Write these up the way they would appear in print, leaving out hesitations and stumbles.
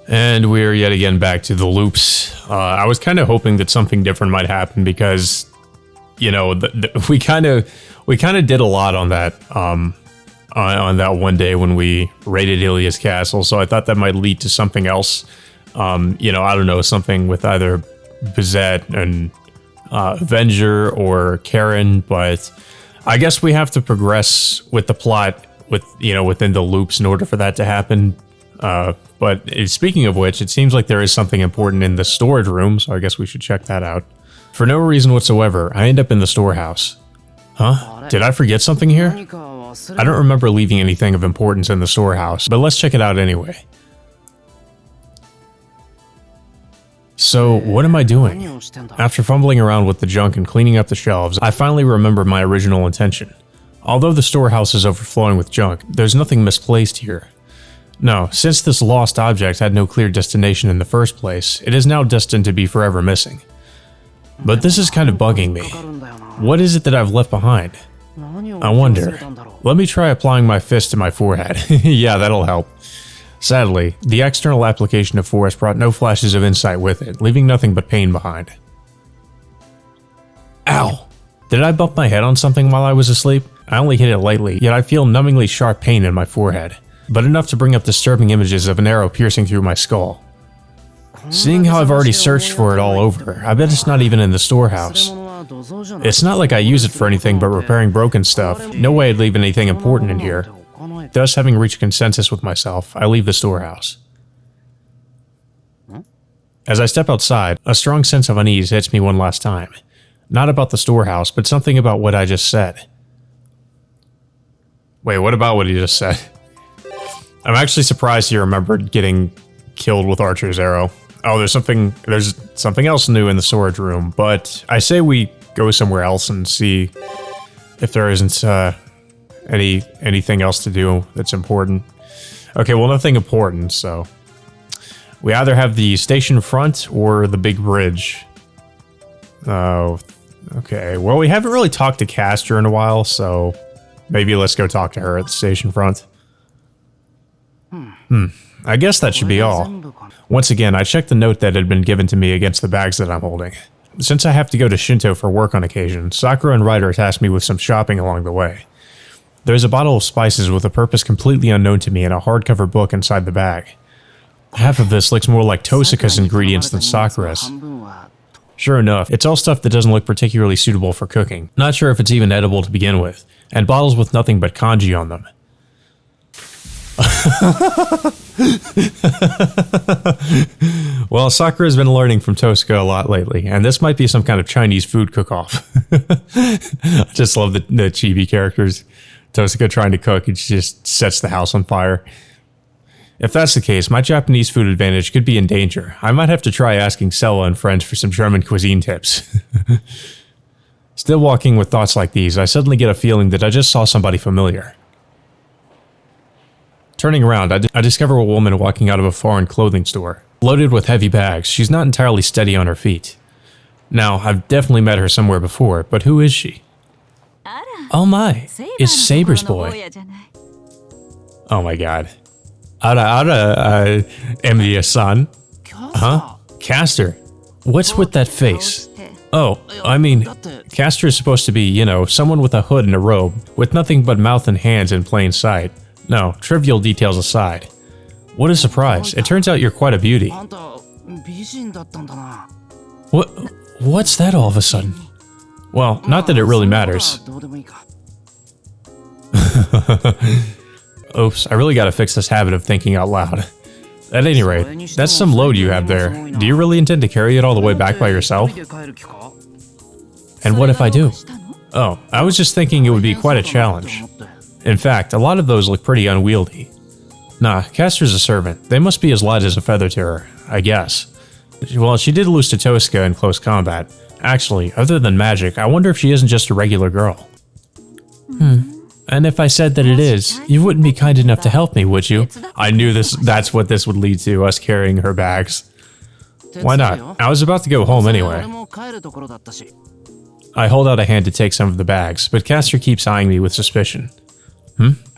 And we're yet again back to the loops. I was kind of hoping that something different might happen because, you know, we kind of did a lot on that on that one day when we raided Ilia's castle. So I thought that might lead to something else. You know, I don't know, something with either Bizette and Avenger or Karen, but I guess we have to progress with the plot within the loops in order for that to happen. But speaking of which, it seems like there is something important in the storage room, so I guess we should check that out. For no reason whatsoever, I end up in the storehouse. Huh? Did I forget something here? I don't remember leaving anything of importance in the storehouse, but let's check it out anyway. So, what am I doing? After fumbling around with the junk and cleaning up the shelves, I finally remember my original intention. Although the storehouse is overflowing with junk, there's nothing misplaced here. No, since this lost object had no clear destination in the first place, it is now destined to be forever missing. But this is kind of bugging me. What is it that I've left behind? I wonder. Let me try applying my fist to my forehead. Yeah, that'll help. Sadly, the external application of force brought no flashes of insight with it, leaving nothing but pain behind. Ow! Did I bump my head on something while I was asleep? I only hit it lightly, yet I feel numbingly sharp pain in my forehead, but enough to bring up disturbing images of an arrow piercing through my skull. Seeing how I've already searched for it all over, I bet it's not even in the storehouse. It's not like I use it for anything but repairing broken stuff. No way I'd leave anything important in here. Thus, having reached consensus with myself, I leave the storehouse. As I step outside, a strong sense of unease hits me one last time. Not about the storehouse, but something about what I just said. Wait, what about what he just said? I'm actually surprised he remembered getting killed with Archer's arrow. Oh, there's something else new in the storage room, but I say we go somewhere else and see if there isn't anything else to do that's important. Okay, well, nothing important, so we either have the station front or the big bridge. Oh, okay. Well, we haven't really talked to Castor in a while, so maybe let's go talk to her at the station front. I guess that should be all. Once again, I checked the note that had been given to me against the bags that I'm holding. Since I have to go to Shinto for work on occasion, Sakura and Ryder tasked me with some shopping along the way. There's a bottle of spices with a purpose completely unknown to me and a hardcover book inside the bag. Half of this looks more like Tosaka's ingredients than Sakura's. Sure enough, it's all stuff that doesn't look particularly suitable for cooking. Not sure if it's even edible to begin with, and bottles with nothing but kanji on them. Well, Sakura's been learning from Tosaka a lot lately, and this might be some kind of Chinese food cook-off. I just love the chibi characters. Tosaka trying to cook, it just sets the house on fire. If that's the case, my Japanese food advantage could be in danger. I might have to try asking Sella and friends for some German cuisine tips. Still walking with thoughts like these, I suddenly get a feeling that I just saw somebody familiar. Turning around, I discover a woman walking out of a foreign clothing store. Loaded with heavy bags, she's not entirely steady on her feet. Now, I've definitely met her somewhere before, but who is she? Oh my, it's Saber's boy. Oh my god. Emilia-san. Huh? Castor. What's with that face? Oh, I mean, Castor is supposed to be, you know, someone with a hood and a robe, with nothing but mouth and hands in plain sight. No, trivial details aside. What a surprise. It turns out you're quite a beauty. What's that all of a sudden? Well, not that it really matters. Oops, I really gotta fix this habit of thinking out loud. At any rate, that's some load you have there. Do you really intend to carry it all the way back by yourself? And what if I do? Oh, I was just thinking it would be quite a challenge. In fact, a lot of those look pretty unwieldy. Nah, Castor's a servant. They must be as light as a feather to her, I guess. Well, she did lose to Tosaka in close combat. Actually, other than magic, I wonder if she isn't just a regular girl. And if I said that it is, you wouldn't be kind enough to help me, would you? I knew that's what this would lead to, us carrying her bags. Why not? I was about to go home anyway. I hold out a hand to take some of the bags, but Castor keeps eyeing me with suspicion.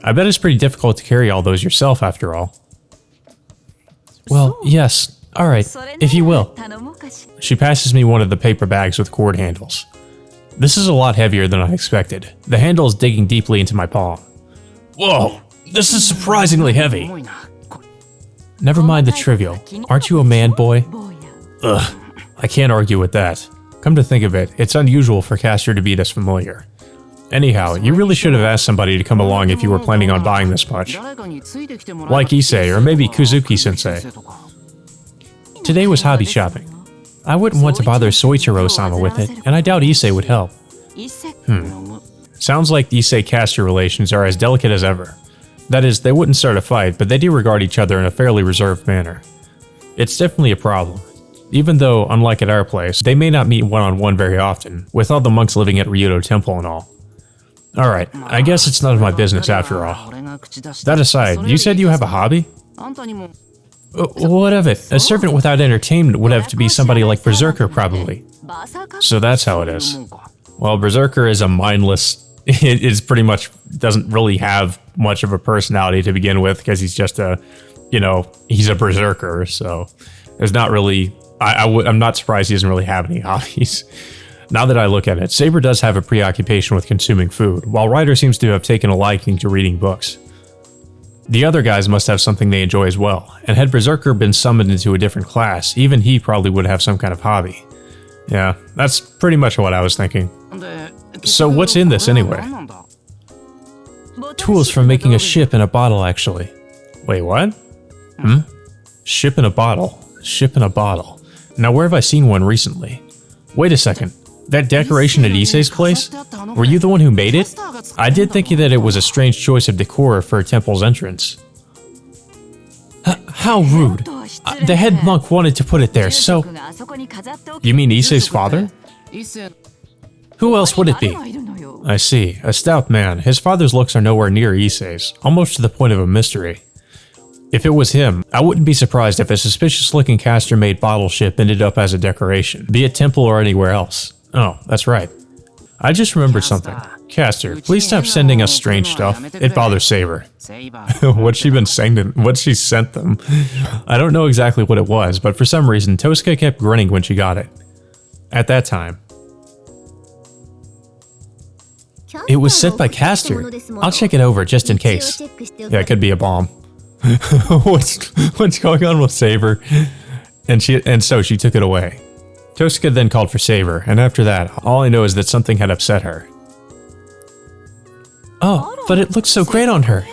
I bet it's pretty difficult to carry all those yourself after all. Well, yes. Alright, if you will. She passes me one of the paper bags with cord handles. This is a lot heavier than I expected. The handle is digging deeply into my palm. Whoa, this is surprisingly heavy. Never mind the trivial. Aren't you a man boy? Ugh, I can't argue with that. Come to think of it, it's unusual for Castor to be this familiar. Anyhow, you really should have asked somebody to come along if you were planning on buying this much. Like Issei, or maybe Kuzuki-sensei. Today was hobby shopping. I wouldn't want to bother Soichiro-sama with it, and I doubt Issei would help. Sounds like the Issei-Castor relations are as delicate as ever. That is, they wouldn't start a fight, but they do regard each other in a fairly reserved manner. It's definitely a problem. Even though, unlike at our place, they may not meet one-on-one very often, with all the monks living at Ryudo Temple and all. Alright, I guess it's none of my business after all. That aside, you said you have a hobby? What of it? A servant without entertainment would have to be somebody like Berserker, probably. So that's how it is. Well, Berserker is a mindless... It is pretty much... doesn't really have much of a personality to begin with, because he's just a... You know, he's a Berserker, so... There's not really... I'm not surprised he doesn't really have any hobbies. Now that I look at it, Saber does have a preoccupation with consuming food, while Ryder seems to have taken a liking to reading books. The other guys must have something they enjoy as well, and had Berserker been summoned into a different class, even he probably would have some kind of hobby. Yeah, that's pretty much what I was thinking. So what's in this anyway? Tools for making a ship in a bottle, actually. Wait, what? Ship in a bottle. Ship in a bottle. Now where have I seen one recently? Wait a second. That decoration at Issei's place? Were you the one who made it? I did think that it was a strange choice of decor for a temple's entrance. How rude. The head monk wanted to put it there, so... You mean Issei's father? Who else would it be? I see. A stout man. His father's looks are nowhere near Issei's, almost to the point of a mystery. If it was him, I wouldn't be surprised if a suspicious-looking Castor-made bottle ship ended up as a decoration, be it temple or anywhere else. Oh, that's right. I just remembered something. Castor, please stop sending us strange stuff. It bothers Saber. What's she been saying to them? What she sent them? I don't know exactly what it was, but for some reason, Tosca kept grinning when she got it. At that time. It was sent by Castor. I'll check it over just in case. Yeah, it could be a bomb. What's going on with Saber? And so she took it away. Tosca then called for Saber, and after that, all I know is that something had upset her. Oh, but it looked so great on her.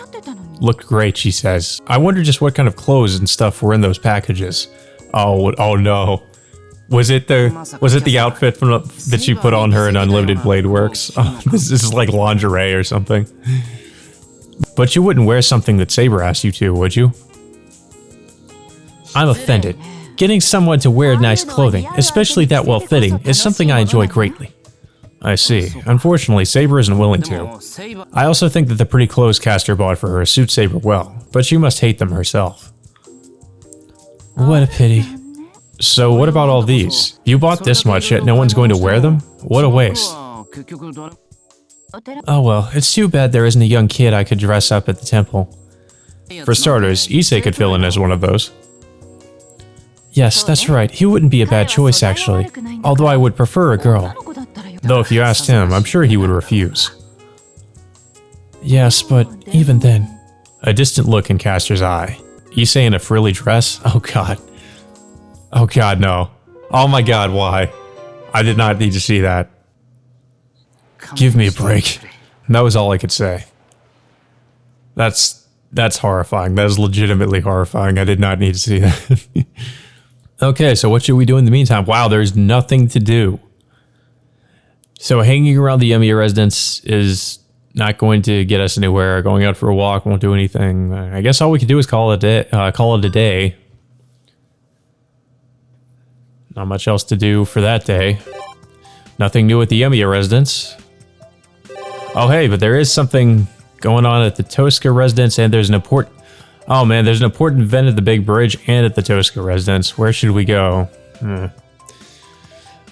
Looked great, she says. I wonder just what kind of clothes and stuff were in those packages. Oh no. Was it the outfit that she put on her in Unlimited Blade Works? Oh, this is like lingerie or something. But you wouldn't wear something that Saber asked you to, would you? I'm offended. Getting someone to wear nice clothing, especially that well-fitting, is something I enjoy greatly. I see. Unfortunately, Saber isn't willing to. I also think that the pretty clothes Castor bought for her suit Saber well, but she must hate them herself. What a pity. So what about all these? You bought this much, yet no one's going to wear them? What a waste. Oh well, it's too bad there isn't a young kid I could dress up at the temple. For starters, Issei could fill in as one of those. Yes, that's right, he wouldn't be a bad choice actually, although I would prefer a girl. Though if you asked him, I'm sure he would refuse. Yes, but even then... A distant look in Castor's eye. Issei in a frilly dress? Oh god. Oh god, no. Oh my god, why? I did not need to see that. Give me a break. That was all I could say. That's horrifying. That is legitimately horrifying. I did not need to see that. Okay, so what should we do in the meantime? Wow, there's nothing to do. So hanging around the Emiya residence is not going to get us anywhere. Going out for a walk won't do anything. I guess all we can do is call it a day. Not much else to do for that day. Nothing new at the Emiya residence. Oh hey, but there is something going on at the Tosca residence, and there's an important... Oh man, there's an important event at the Big Bridge and at the Tosca residence. Where should we go?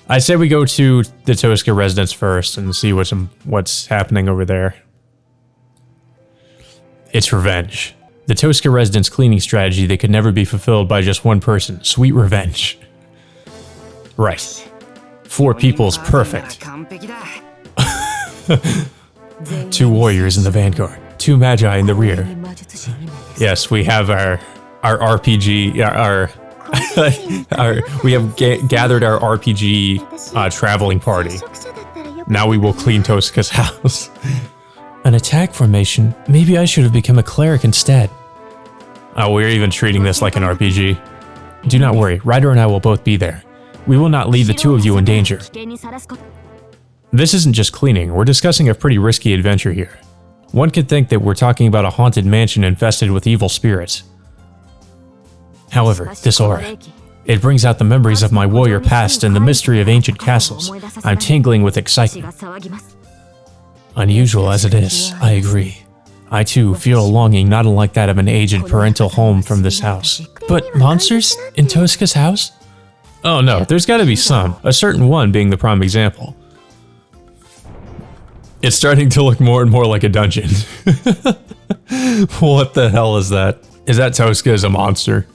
I say we go to the Tosca residence first and see what's happening over there. It's revenge. The Tosca residents' cleaning strategy that could never be fulfilled by just one person. Sweet revenge. Right. 4 people's perfect. 2 warriors in the vanguard. 2 magi in the rear. Yes, we have our RPG, we have gathered our RPG traveling party. Now we will clean Tosca's house. An attack formation? Maybe I should have become a cleric instead. Oh, we're even treating this like an RPG. Do not worry, Ryder and I will both be there. We will not leave the 2 of you in danger. This isn't just cleaning, we're discussing a pretty risky adventure here. One could think that we're talking about a haunted mansion infested with evil spirits. However, this aura, it brings out the memories of my warrior past and the mystery of ancient castles. I'm tingling with excitement. Unusual as it is, I agree. I too feel a longing not unlike that of an aged parental home from this house. But monsters? In Tosca's house? Oh no, there's gotta be some, a certain one being the prime example. It's starting to look more and more like a dungeon. What the hell is that? Is that Tosca as a monster?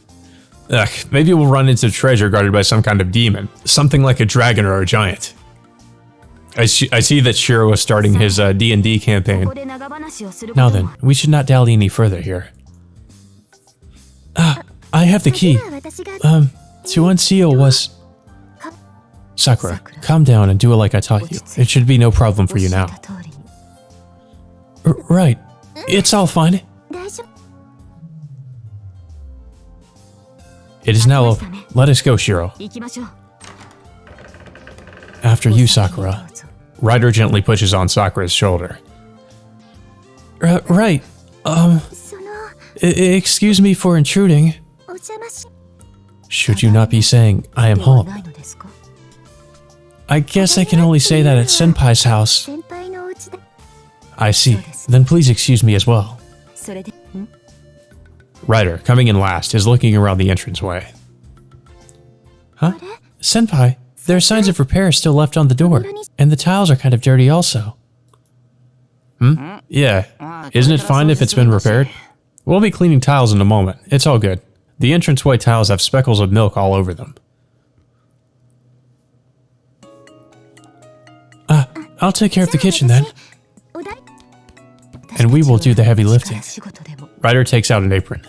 Ugh, maybe we'll run into treasure guarded by some kind of demon. Something like a dragon or a giant. I see that Shiro is starting his D&D campaign. Now then, we should not dally any further here. I have the key. To unseal was... Sakura, calm down and do it like I taught you. It should be no problem for you now. Right. It's all fine. It is now open. Let us go, Shiro. After you, Sakura. Ryder gently pushes on Sakura's shoulder. Right. Excuse me for intruding. Should you not be saying, I am home? I guess I can only say that at Senpai's house. I see. Then please excuse me as well. Ryder, coming in last, is looking around the entranceway. Huh? Senpai, there are signs of repair still left on the door, and the tiles are kind of dirty also. Yeah. Isn't it fine if it's been repaired? We'll be cleaning tiles in a moment. It's all good. The entranceway tiles have speckles of milk all over them. I'll take care of the kitchen then. And we will do the heavy lifting. Ryder takes out an apron.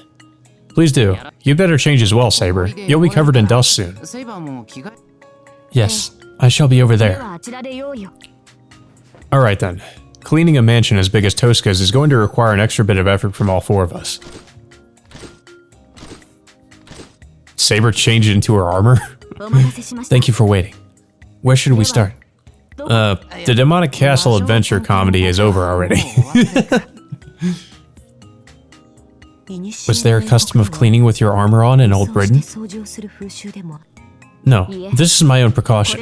Please do. You better change as well, Saber. You'll be covered in dust soon. Yes, I shall be over there. Alright then. Cleaning a mansion as big as Tosca's is going to require an extra bit of effort from all 4 of us. Saber changed into her armor? Thank you for waiting. Where should we start? The Demonic Castle adventure comedy is over already. Was there a custom of cleaning with your armor on in Old Britain? No, this is my own precaution.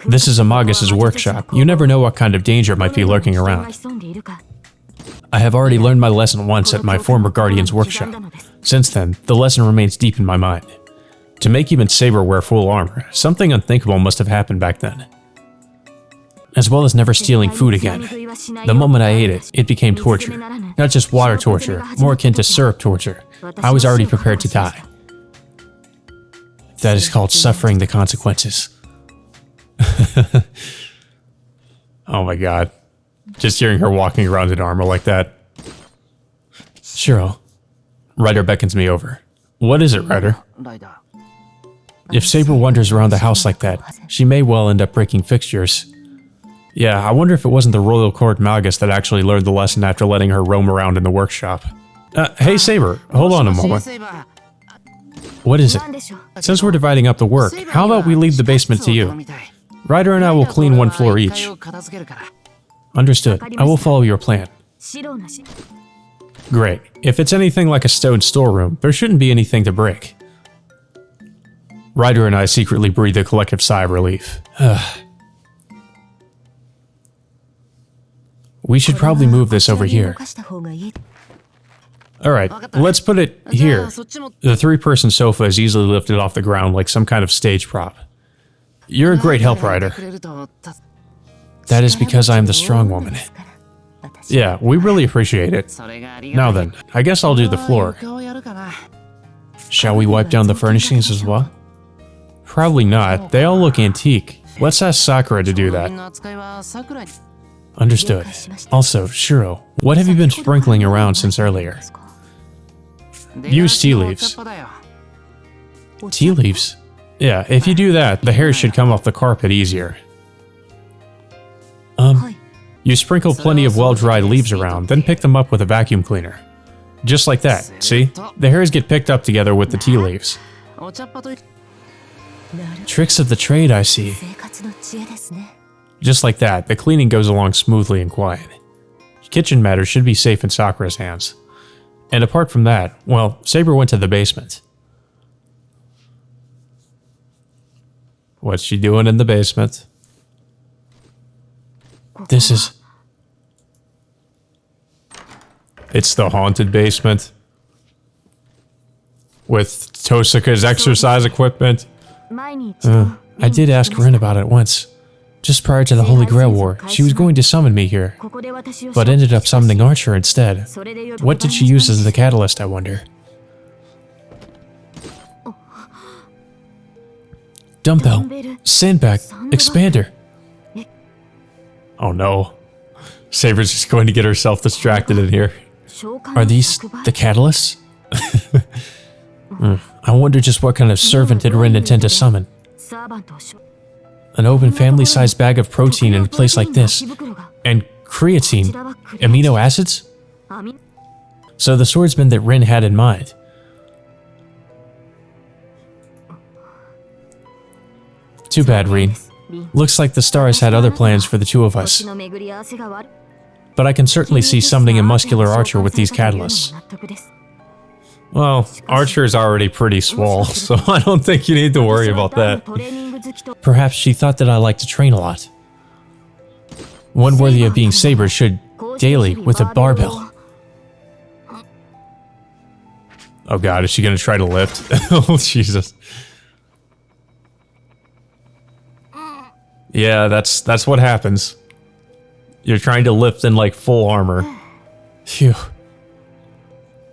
This is Amagus's workshop. You never know what kind of danger might be lurking around. I have already learned my lesson once at my former guardian's workshop. Since then, the lesson remains deep in my mind. To make even Saber wear full armor, something unthinkable must have happened back then. As well as never stealing food again. The moment I ate it, it became torture. Not just water torture, more akin to syrup torture. I was already prepared to die. That is called suffering the consequences. Oh my god. Just hearing her walking around in armor like that. Shiro. Ryder beckons me over. What is it, Ryder? If Saber wanders around the house like that, she may well end up breaking fixtures. Yeah, I wonder if it wasn't the Royal Court Magus that actually learned the lesson after letting her roam around in the workshop. Hey Saber, hold on a moment. What is it? Since we're dividing up the work, how about we leave the basement to you? Ryder and I will clean 1 floor each. Understood. I will follow your plan. Great. If it's anything like a stone storeroom, there shouldn't be anything to break. Ryder and I secretly breathe a collective sigh of relief. We should probably move this over here. Alright, let's put it here. The 3-person sofa is easily lifted off the ground like some kind of stage prop. You're a great help, Ryder. That is because I am the strong woman. Yeah, we really appreciate it. Now then, I guess I'll do the floor. Shall we wipe down the furnishings as well? Probably not. They all look antique. Let's ask Sakura to do that. Understood. Also, Shiro, what have you been sprinkling around since earlier? Use tea leaves. Tea leaves? Yeah, if you do that, the hairs should come off the carpet easier. You sprinkle plenty of well-dried leaves around, then pick them up with a vacuum cleaner. Just like that, see? The hairs get picked up together with the tea leaves. Tricks of the trade, I see. Just like that, the cleaning goes along smoothly and quiet. Kitchen matters should be safe in Sakura's hands. And apart from that, well, Saber went to the basement. What's she doing in the basement? This is... It's the haunted basement. With Tosuka's exercise equipment. I did ask Rin about it once. Just prior to the Holy Grail War, she was going to summon me here, but ended up summoning Archer instead. What did she use as the catalyst, I wonder? Dumbbell, sandbag, expander. Oh no. Saber's just going to get herself distracted in here. Are these the catalysts? I wonder just what kind of servant did Rin intend to summon. An open family-sized bag of protein in a place like this. And creatine. Amino acids? So the swordsman that Rin had in mind. Too bad, Rin. Looks like the stars had other plans for the two of us. But I can certainly see summoning a muscular archer with these catalysts. Well, Archer's already pretty swole, so I don't think you need to worry about that. Perhaps she thought that I like to train a lot. One worthy of being Saber should, daily, with a barbell. Oh god, is she gonna try to lift? Oh, Jesus. Yeah, that's what happens. You're trying to lift in, like, full armor. Phew.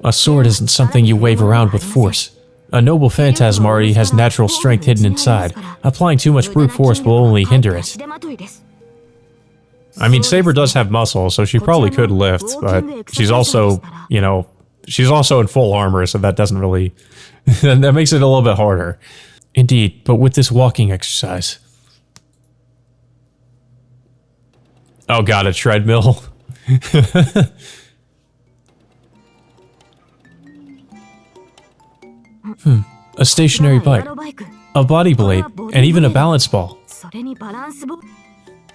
A sword isn't something you wave around with force. A noble phantasm already has natural strength hidden inside. Applying too much brute force will only hinder it. I mean, Saber does have muscle, so she probably could lift, but she's also, you know, she's also in full armor, so that doesn't really... that makes it a little bit harder. Indeed, but with this walking exercise... Oh god, a treadmill. A stationary bike, a body blade, and even a balance ball.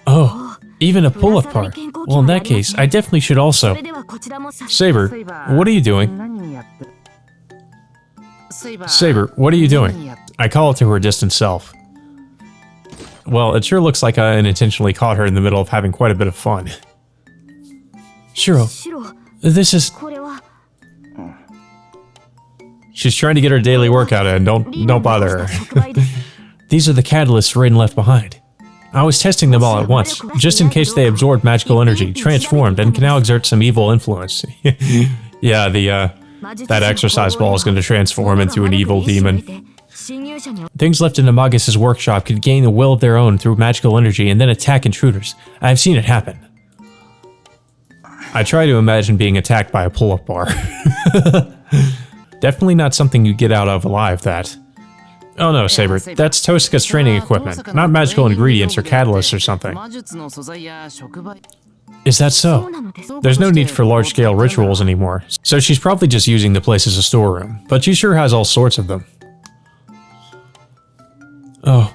Oh, even a pull-up bar. Well, in that case, I definitely should also. Saber, what are you doing? Saber, what are you doing? I call it to her distant self. Well, it sure looks like I unintentionally caught her in the middle of having quite a bit of fun. Shiro, this is... She's trying to get her daily workout in, don't bother her. These are the catalysts Raiden left behind. I was testing them all at once, just in case they absorbed magical energy, transformed, and can now exert some evil influence. Yeah, that exercise ball is going to transform into an evil demon. Things left in Amagus' workshop could gain a will of their own through magical energy and then attack intruders. I have seen it happen. I try to imagine being attacked by a pull-up bar. Definitely not something you get out of alive, that. Oh no, Saber, that's Tosuka's training equipment, not magical ingredients or catalysts or something. Is that so? There's no need for large-scale rituals anymore, so she's probably just using the place as a storeroom, but she sure has all sorts of them. Oh.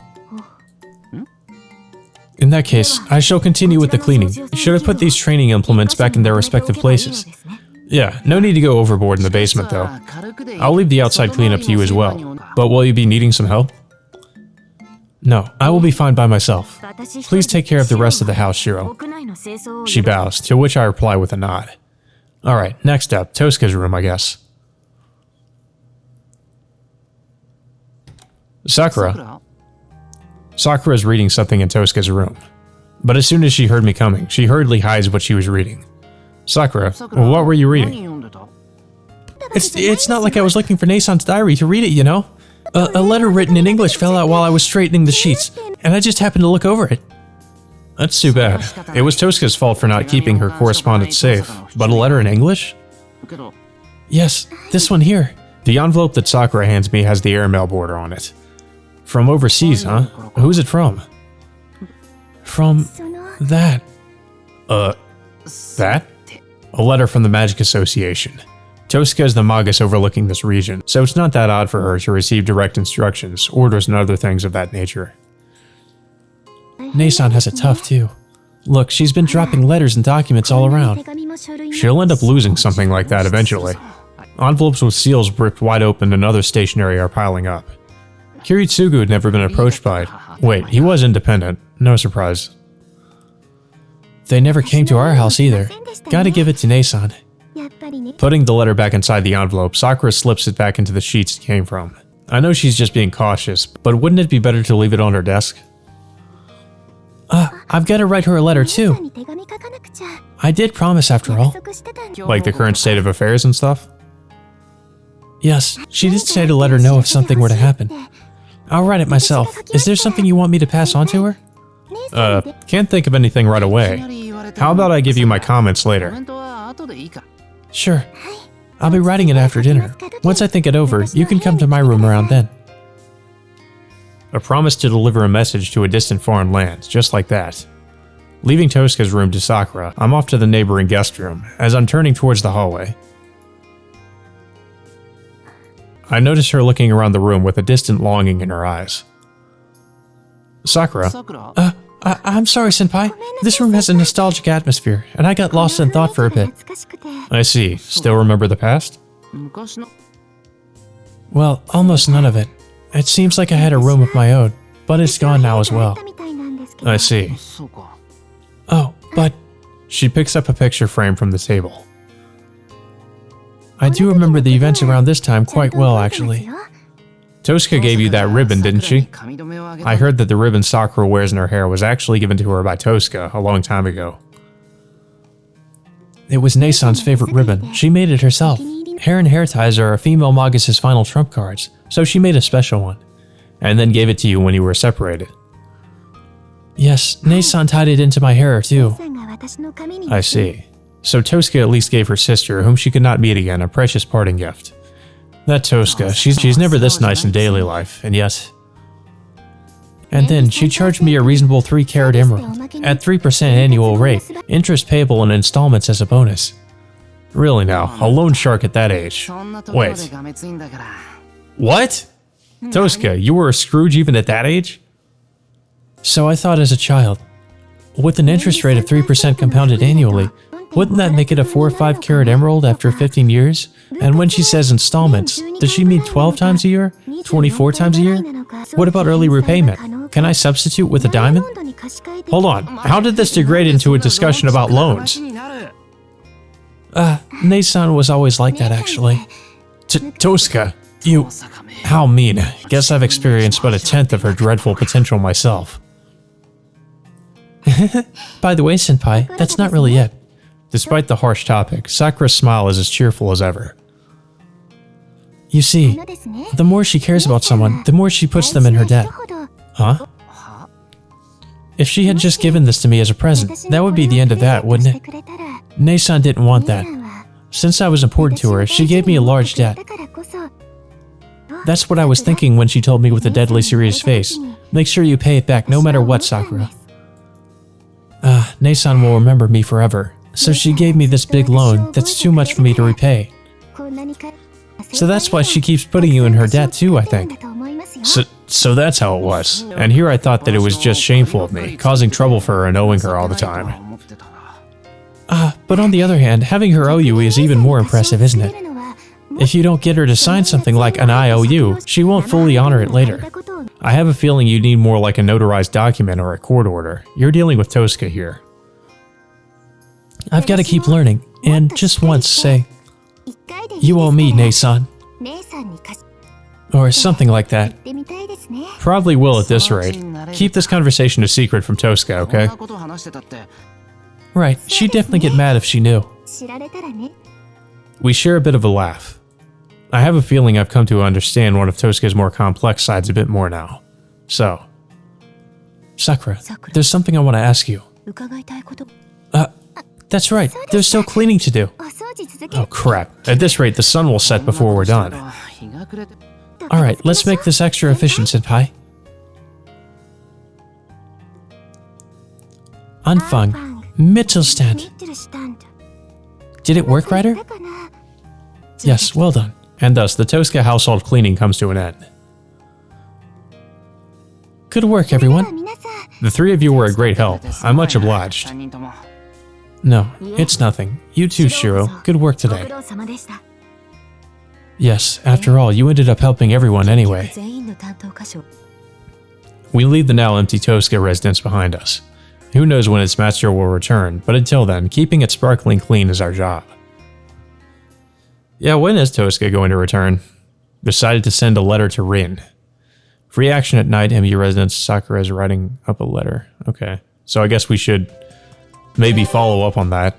In that case, I shall continue with the cleaning. Should I put these training implements back in their respective places? Yeah, no need to go overboard in the basement though. I'll leave the outside cleanup to you as well. But will you be needing some help? No, I will be fine by myself. Please take care of the rest of the house, Shiro. She bows, to which I reply with a nod. Alright, next up, Tosuka's room, I guess. Sakura. Sakura's reading something in Tosuka's room. But as soon as she heard me coming, she hurriedly hides what she was reading. Sakura, what were you reading? It's not like I was looking for Nasan's diary to read it, you know? A letter written in English fell out while I was straightening the sheets, and I just happened to look over it. That's too bad. It was Tosca's fault for not keeping her correspondence safe, but a letter in English? Yes, this one here. The envelope that Sakura hands me has the airmail border on it. From overseas, huh? Who's it from? From that. That? A letter from the Magic Association. Tosca is the Magus overlooking this region, so it's not that odd for her to receive direct instructions, orders, and other things of that nature. Nasan has it tough too. Look, she's been dropping letters and documents all around. She'll end up losing something like that eventually. Envelopes with seals ripped wide open and other stationery are piling up. Kiritsugu had never been approached by it. Wait, he was independent. No surprise. They never came to our house either. Gotta give it to Nasan. Putting the letter back inside the envelope, Sakura slips it back into the sheets it came from. I know she's just being cautious, but wouldn't it be better to leave it on her desk? I've got to write her a letter too. I did promise after all. Like the current state of affairs and stuff? Yes, she did say to let her know if something were to happen. I'll write it myself. Is there something you want me to pass on to her? Can't think of anything right away. How about I give you my comments later? Sure. I'll be writing it after dinner. Once I think it over, you can come to my room around then. A promise to deliver a message to a distant foreign land, just like that. Leaving Tosca's room to Sakura, I'm off to the neighboring guest room. As I'm turning towards the hallway, I notice her looking around the room with a distant longing in her eyes. Sakura. I'm sorry, Senpai. This room has a nostalgic atmosphere, and I got lost in thought for a bit. I see. Still remember the past? Well, almost none of it. It seems like I had a room of my own, but it's gone now as well. I see. Oh, but... She picks up a picture frame from the table. I do remember the events around this time quite well, actually. Tosca gave you that ribbon, didn't she? I heard that the ribbon Sakura wears in her hair was actually given to her by Tosca a long time ago. It was Nasan's favorite ribbon. She made it herself. Hair and hair ties are a female Magus' final trump cards, so she made a special one, and then gave it to you when you were separated. Yes, Nasan tied it into my hair too. I see. So Tosca at least gave her sister, whom she could not meet again, a precious parting gift. That Tosca, she's never this nice in daily life, and yet... And then she charged me a reasonable 3-carat emerald, at 3% annual rate, interest payable in installments as a bonus. Really now, a loan shark at that age. Wait. What? Tosca, you were a Scrooge even at that age? So I thought as a child. With an interest rate of 3% compounded annually, wouldn't that make it a 4 or 5-carat emerald after 15 years? And when she says installments, does she mean 12 times a year? 24 times a year? What about early repayment? Can I substitute with a diamond? Hold on, how did this degrade into a discussion about loans? Nasan was always like that, actually. Tosca, you... How mean. Guess I've experienced but 1/10 of her dreadful potential myself. By the way, Senpai, that's not really it. Despite the harsh topic, Sakura's smile is as cheerful as ever. You see, the more she cares about someone, the more she puts them in her debt. Huh? If she had just given this to me as a present, that would be the end of that, wouldn't it? Nasan didn't want that. Since I was important to her, she gave me a large debt. That's what I was thinking when she told me with a deadly serious face. Make sure you pay it back no matter what, Sakura. Nasan will remember me forever. So she gave me this big loan that's too much for me to repay. So that's why she keeps putting you in her debt too, I think. So that's how it was. And here I thought that it was just shameful of me, causing trouble for her and owing her all the time. But on the other hand, having her owe you is even more impressive, isn't it? If you don't get her to sign something like an IOU, she won't fully honor it later. I have a feeling you need more like a notarized document or a court order. You're dealing with Tosca here. I've got to keep learning, and just once say, "You owe me, Nasan." Or something like that. Probably will at this rate. Keep this conversation a secret from Tosca, okay? Right, she'd definitely get mad if she knew. We share a bit of a laugh. I have a feeling I've come to understand one of Tosuke's more complex sides a bit more now. So, Sakura, there's something I want to ask you. That's right, there's still cleaning to do. Oh crap, at this rate the sun will set before we're done. Alright, let's make this extra efficient, Senpai. Anfang, Mittelstand. Did it work, Ryder? Yes, well done. And thus, the Tosuke household cleaning comes to an end. Good work, everyone. The three of you were a great help. I'm much obliged. No, it's nothing. You too, Shiro. Good work today. Yes, after all, you ended up helping everyone anyway. We leave the now empty Tosuke residence behind us. Who knows when its master will return, but until then, keeping it sparkling clean is our job. Yeah, when is Tosuke going to return? Decided to send a letter to Rin. Free action at night, MU residence, Sakura is writing up a letter. Okay, so I guess we should maybe follow up on that.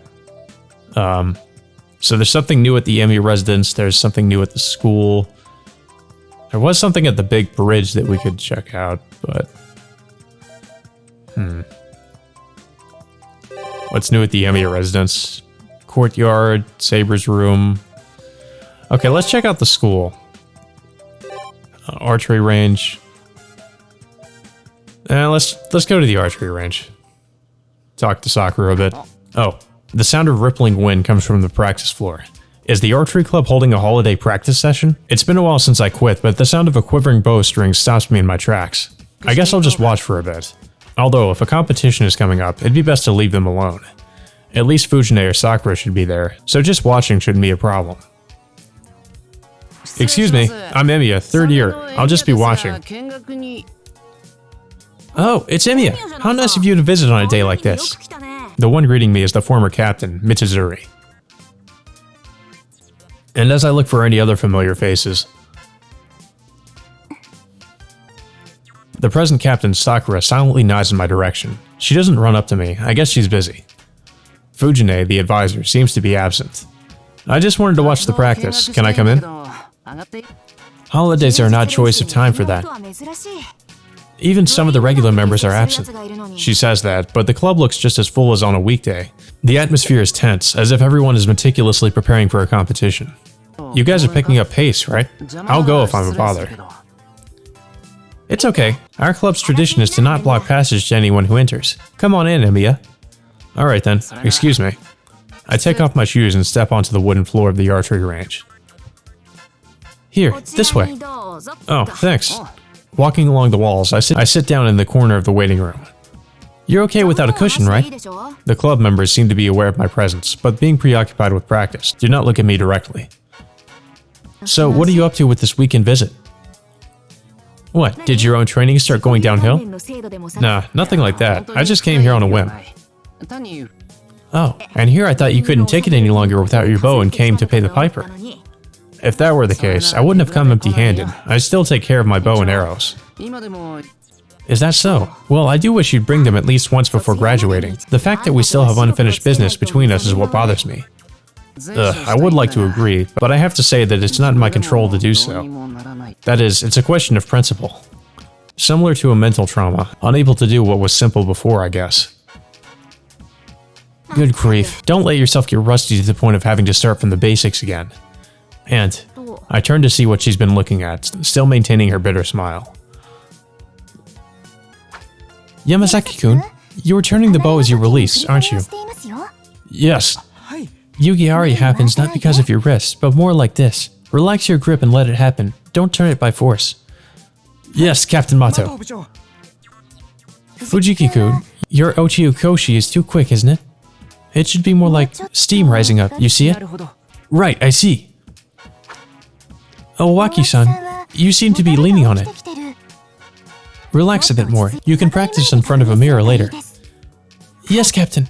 So there's something new at the MU residence, there's something new at the school. There was something at the big bridge that we could check out, but... What's new at the MU residence? Courtyard, Saber's room. Okay, let's check out the school. Archery range. Let's go to the archery range. Talk to Sakura a bit. Oh, the sound of rippling wind comes from the practice floor. Is the archery club holding a holiday practice session? It's been a while since I quit, but the sound of a quivering bowstring stops me in my tracks. I guess I'll just watch for a bit. Although, if a competition is coming up, it'd be best to leave them alone. At least Fujine or Sakura should be there, so just watching shouldn't be a problem. Excuse me, I'm Emiya, third year. I'll just be watching. Oh, it's Emiya! How nice of you to visit on a day like this. The one greeting me is the former captain, Mitsuzuri. And as I look for any other familiar faces, the present captain, Sakura, silently nods in my direction. She doesn't run up to me, I guess she's busy. Fujine, the advisor, seems to be absent. I just wanted to watch the practice. Can I come in? Holidays are an odd choice of time for that. Even some of the regular members are absent. She says that, but the club looks just as full as on a weekday. The atmosphere is tense, as if everyone is meticulously preparing for a competition. You guys are picking up pace, right? I'll go if I'm a bother. It's okay. Our club's tradition is to not block passage to anyone who enters. Come on in, Emiya. Alright then, excuse me. I take off my shoes and step onto the wooden floor of the archery range. Here, this way. Oh, thanks. Walking along the walls, I sit down in the corner of the waiting room. You're okay without a cushion, right? The club members seem to be aware of my presence, but being preoccupied with practice, do not look at me directly. So, what are you up to with this weekend visit? What, did your own training start going downhill? Nah, nothing like that. I just came here on a whim. Oh, and here I thought you couldn't take it any longer without your bow and came to pay the piper. If that were the case, I wouldn't have come empty-handed. I'd still take care of my bow and arrows. Is that so? Well, I do wish you'd bring them at least once before graduating. The fact that we still have unfinished business between us is what bothers me. I would like to agree, but I have to say that it's not in my control to do so. That is, it's a question of principle. Similar to a mental trauma, unable to do what was simple before, I guess. Good grief, don't let yourself get rusty to the point of having to start from the basics again. And I turn to see what she's been looking at, still maintaining her bitter smile. Yamazaki-kun, you're returning the bow as your release, aren't you? Yes. Yugi-ari happens not because of your wrist, but more like this. Relax your grip and let it happen. Don't turn it by force. Yes, Captain Mato. Fujiki-kun, your Ochi-ukoshi is too quick, isn't it? It should be more like steam rising up, you see it? Right, I see. Owaki-san, you seem to be leaning on it. Relax a bit more. You can practice in front of a mirror later. Yes, Captain.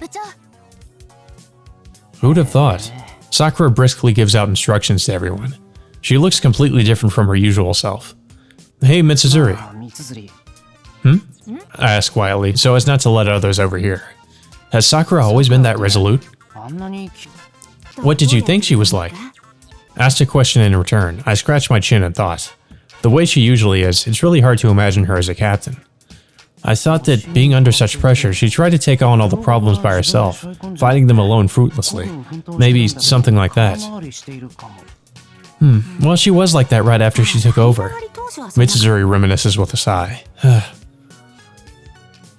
Who'd have thought? Sakura briskly gives out instructions to everyone. She looks completely different from her usual self. Hey, Mitsuzuri. I ask quietly, so as not to let others overhear. Has Sakura always been that resolute? What did you think she was like? Asked a question in return, I scratched my chin and thought. The way she usually is, it's really hard to imagine her as a captain. I thought that, being under such pressure, she tried to take on all the problems by herself, fighting them alone fruitlessly. Maybe something like that. Well, she was like that right after she took over. Mitsuzuri reminisces with a sigh.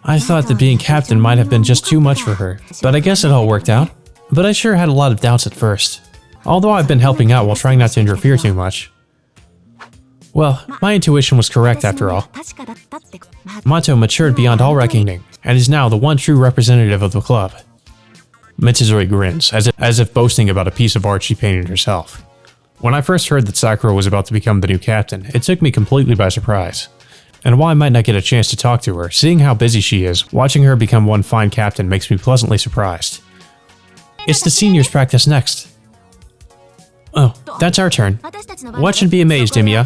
I thought that being captain might have been just too much for her, but I guess it all worked out. But I sure had a lot of doubts at first, although I've been helping out while trying not to interfere too much. Well, my intuition was correct after all. Mato matured beyond all reckoning, and is now the one true representative of the club. Mitsuzuri grins, as if boasting about a piece of art she painted herself. When I first heard that Sakura was about to become the new captain, it took me completely by surprise. And while I might not get a chance to talk to her, seeing how busy she is, watching her become one fine captain makes me pleasantly surprised. It's the seniors' practice next. Oh, that's our turn. Watch and be amazed, Emiya.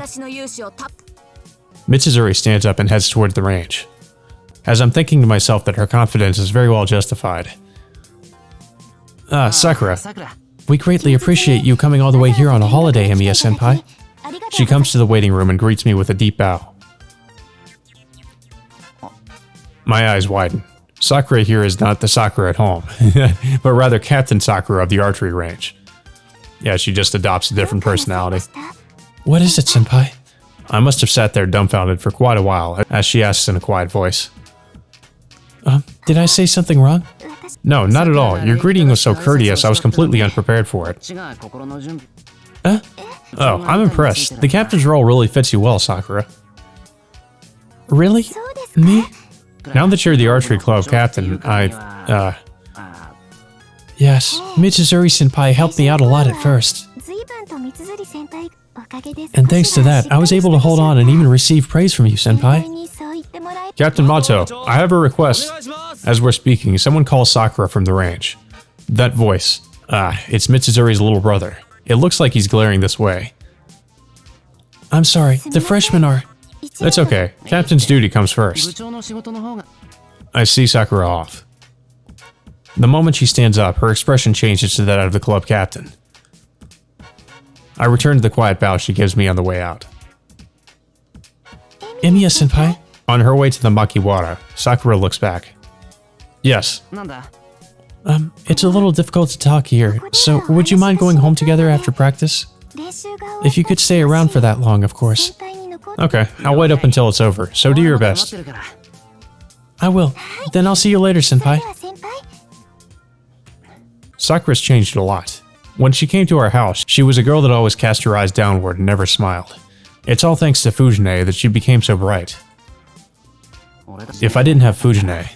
Mitsuzuri stands up and heads towards the range, as I'm thinking to myself that her confidence is very well justified. Sakura. We greatly appreciate you coming all the way here on a holiday, Emiya-senpai. She comes to the waiting room and greets me with a deep bow. My eyes widen. Sakura here is not the Sakura at home, but rather Captain Sakura of the archery range. Yeah, she just adopts a different personality. What is it, senpai? I must have sat there dumbfounded for quite a while, as she asks in a quiet voice. Did I say something wrong? No, not at all. Your greeting was so courteous, I was completely unprepared for it. Oh, I'm impressed. The captain's role really fits you well, Sakura. Really? Me? Now that you're the archery club captain, Yes, Mitsuzuri-senpai helped me out a lot at first. And thanks to that, I was able to hold on and even receive praise from you, senpai. Captain Mato, I have a request. As we're speaking, someone calls Sakura from the range. That voice. It's Mitsuzuri's little brother. It looks like he's glaring this way. I'm sorry, the freshmen are... That's okay. Captain's duty comes first. I see Sakura off. The moment she stands up, her expression changes to that of the club captain. I return to the quiet bow she gives me on the way out. Emiya-senpai? On her way to the Makiwara, Sakura looks back. Yes. It's a little difficult to talk here, so would you mind going home together after practice? If you could stay around for that long, of course. Okay, I'll wait up until it's over, so do your best. I will. Then I'll see you later, senpai. Sakura's changed a lot. When she came to our house, she was a girl that always cast her eyes downward and never smiled. It's all thanks to Fujine that she became so bright. If I didn't have Fujine,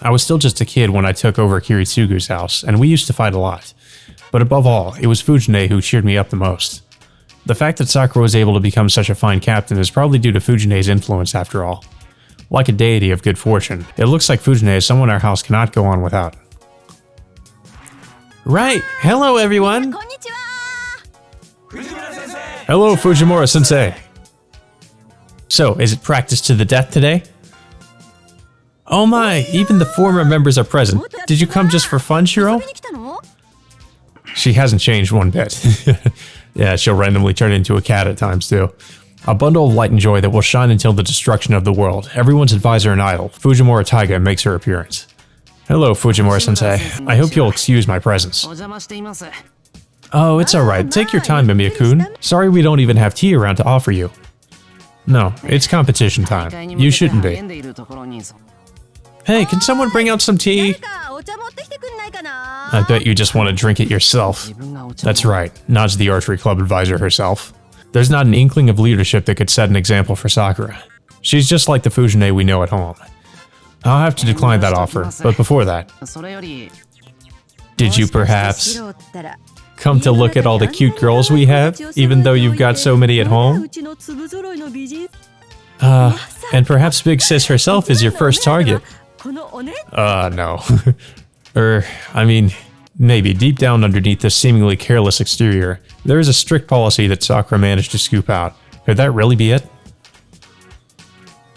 I was still just a kid when I took over Kiritsugu's house, and we used to fight a lot. But above all, it was Fujine who cheered me up the most. The fact that Sakura was able to become such a fine captain is probably due to Fujine's influence after all. Like a deity of good fortune, it looks like Fujine is someone our house cannot go on without. Right! Hello, everyone! Hello, Fujimura-sensei! So, is it practice to the death today? Oh my, even the former members are present. Did you come just for fun, Shiro? She hasn't changed one bit. Yeah, she'll randomly turn into a cat at times too. A bundle of light and joy that will shine until the destruction of the world. Everyone's advisor and idol, Fujimura Taiga, makes her appearance. Hello, Fujimura-sensei. I hope you'll excuse my presence. Oh, it's alright. Take your time, Emiya-kun. Sorry we don't even have tea around to offer you. No, it's competition time. You shouldn't be. Hey, can someone bring out some tea? I bet you just want to drink it yourself. That's right, nods the archery club advisor herself. There's not an inkling of leadership that could set an example for Sakura. She's just like the Fujine we know at home. I'll have to decline that offer, but before that... Did you perhaps come to look at all the cute girls we have, even though you've got so many at home? And perhaps Big Sis herself is your first target. No. I mean, maybe deep down underneath this seemingly careless exterior, there is a strict policy that Sakura managed to scoop out. Could that really be it?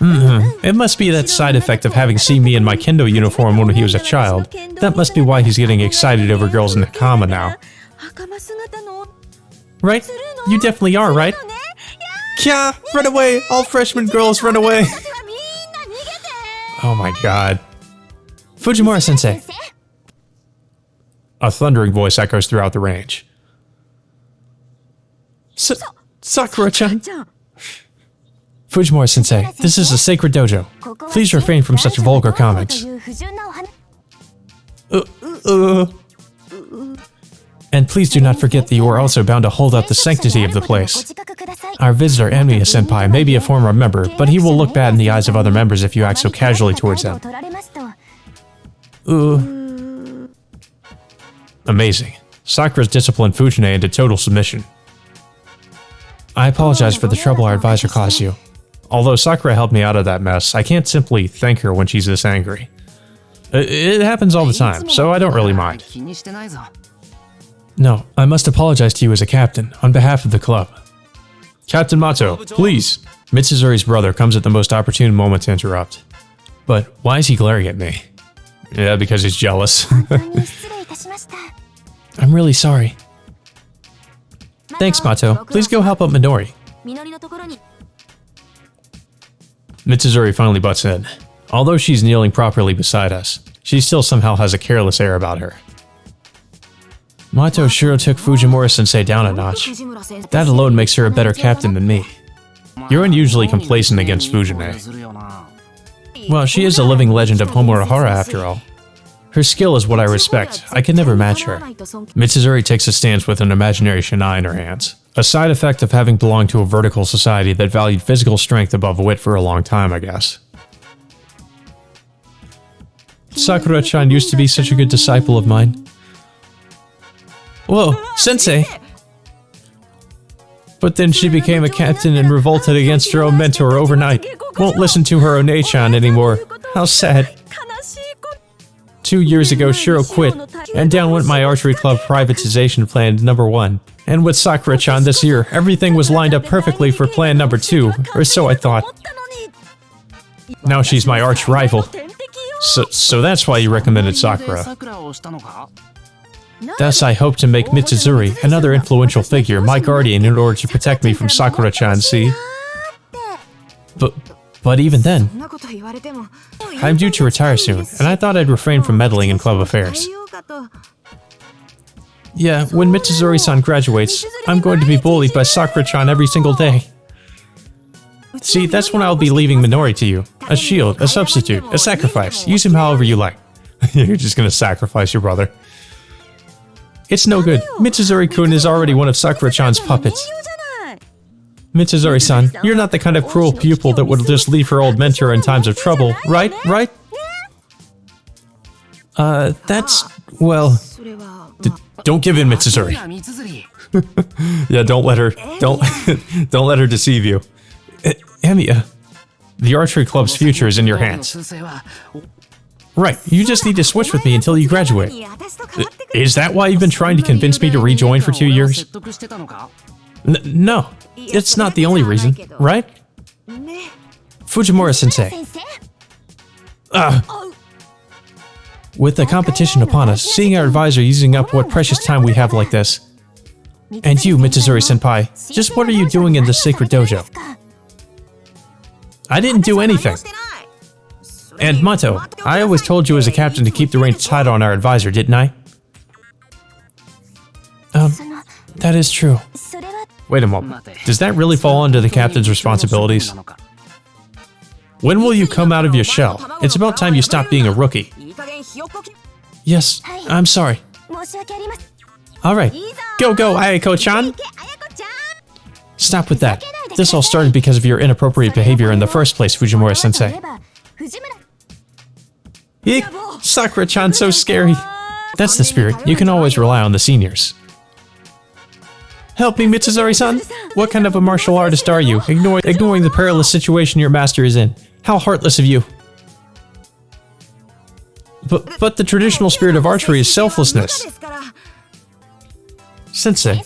It must be that side effect of having seen me in my kendo uniform when he was a child. That must be why he's getting excited over girls in Hakama now. Right? You definitely are, right? Kya! Run away! All freshman girls run away! Oh my god. Fujimura-sensei! A thundering voice echoes throughout the range. Sakura-chan! Fujimura-sensei, this is a sacred dojo. Please refrain from such vulgar comments. And please do not forget that you are also bound to hold up the sanctity of the place. Our visitor, Amiya-senpai, may be a former member, but he will look bad in the eyes of other members if you act so casually towards them. Amazing. Sakura's disciplined Fujine into total submission. I apologize for the trouble our advisor caused you. Although Sakura helped me out of that mess, I can't simply thank her when she's this angry. It happens all the time, so I don't really mind. No, I must apologize to you as a captain, on behalf of the club. Captain Mato, please! Mitsuzuri's brother comes at the most opportune moment to interrupt. But why is he glaring at me? Yeah, because he's jealous. I'm really sorry. Thanks, Mato. Please go help out Minori. Mitsuzuri finally butts in. Although she's kneeling properly beside us, she still somehow has a careless air about her. Mato sure took Fujimura-sensei down a notch. That alone makes her a better captain than me. You're unusually complacent against Fujine. Well, she is a living legend of Homurahara after all. Her skill is what I respect. I can never match her. Mitsuzuri takes a stance with an imaginary shinai in her hands. A side effect of having belonged to a vertical society that valued physical strength above wit for a long time, I guess. Sakura-chan used to be such a good disciple of mine. Whoa, sensei! But then she became a captain and revolted against her own mentor overnight. Won't listen to her One-chan anymore. How sad. 2 years ago, Shiro quit, and down went my archery club privatization plan #1. And with Sakura-chan this year, everything was lined up perfectly for plan #2, or so I thought. Now she's my arch rival. So that's why you recommended Sakura. Thus, I hope to make Mitsuzuri, another influential figure, my guardian in order to protect me from Sakura-chan, see? But even then, I'm due to retire soon, and I thought I'd refrain from meddling in club affairs. Yeah, when Mitsuzuri-san graduates, I'm going to be bullied by Sakura-chan every single day. See, that's when I'll be leaving Minori to you. A shield, a substitute, a sacrifice. Use him however you like. You're just gonna sacrifice your brother. It's no good. Mitsuzuri-kun is already one of Sakura-chan's puppets. Mitsuzuri-san, you're not the kind of cruel pupil that would just leave her old mentor in times of trouble, right? Right? That's... well... don't give in, Mitsuzuri. Yeah, don't let her... don't let her deceive you. Amiya, the archery club's future is in your hands. Right, you just need to switch with me until you graduate. Is that why you've been trying to convince me to rejoin for 2 years? No, it's not the only reason, right? Fujimura-sensei. With the competition upon us, seeing our advisor using up what precious time we have like this. And you, Mitsuzuri-senpai, just what are you doing in this sacred dojo? I didn't do anything. And Mato, I always told you as a captain to keep the reins tight on our advisor, didn't I? That is true. Wait a moment. Does that really fall under the captain's responsibilities? When will you come out of your shell? It's about time you stop being a rookie. Yes, I'm sorry. Alright, go, Ayako-chan! Stop with that. This all started because of your inappropriate behavior in the first place, Fujimura-sensei. Eek! Sakura-chan, so scary. That's the spirit. You can always rely on the seniors. Help me, Mitsuzuri-san! What kind of a martial artist are you, ignoring the perilous situation your master is in? How heartless of you. But the traditional spirit of archery is selflessness. Sensei,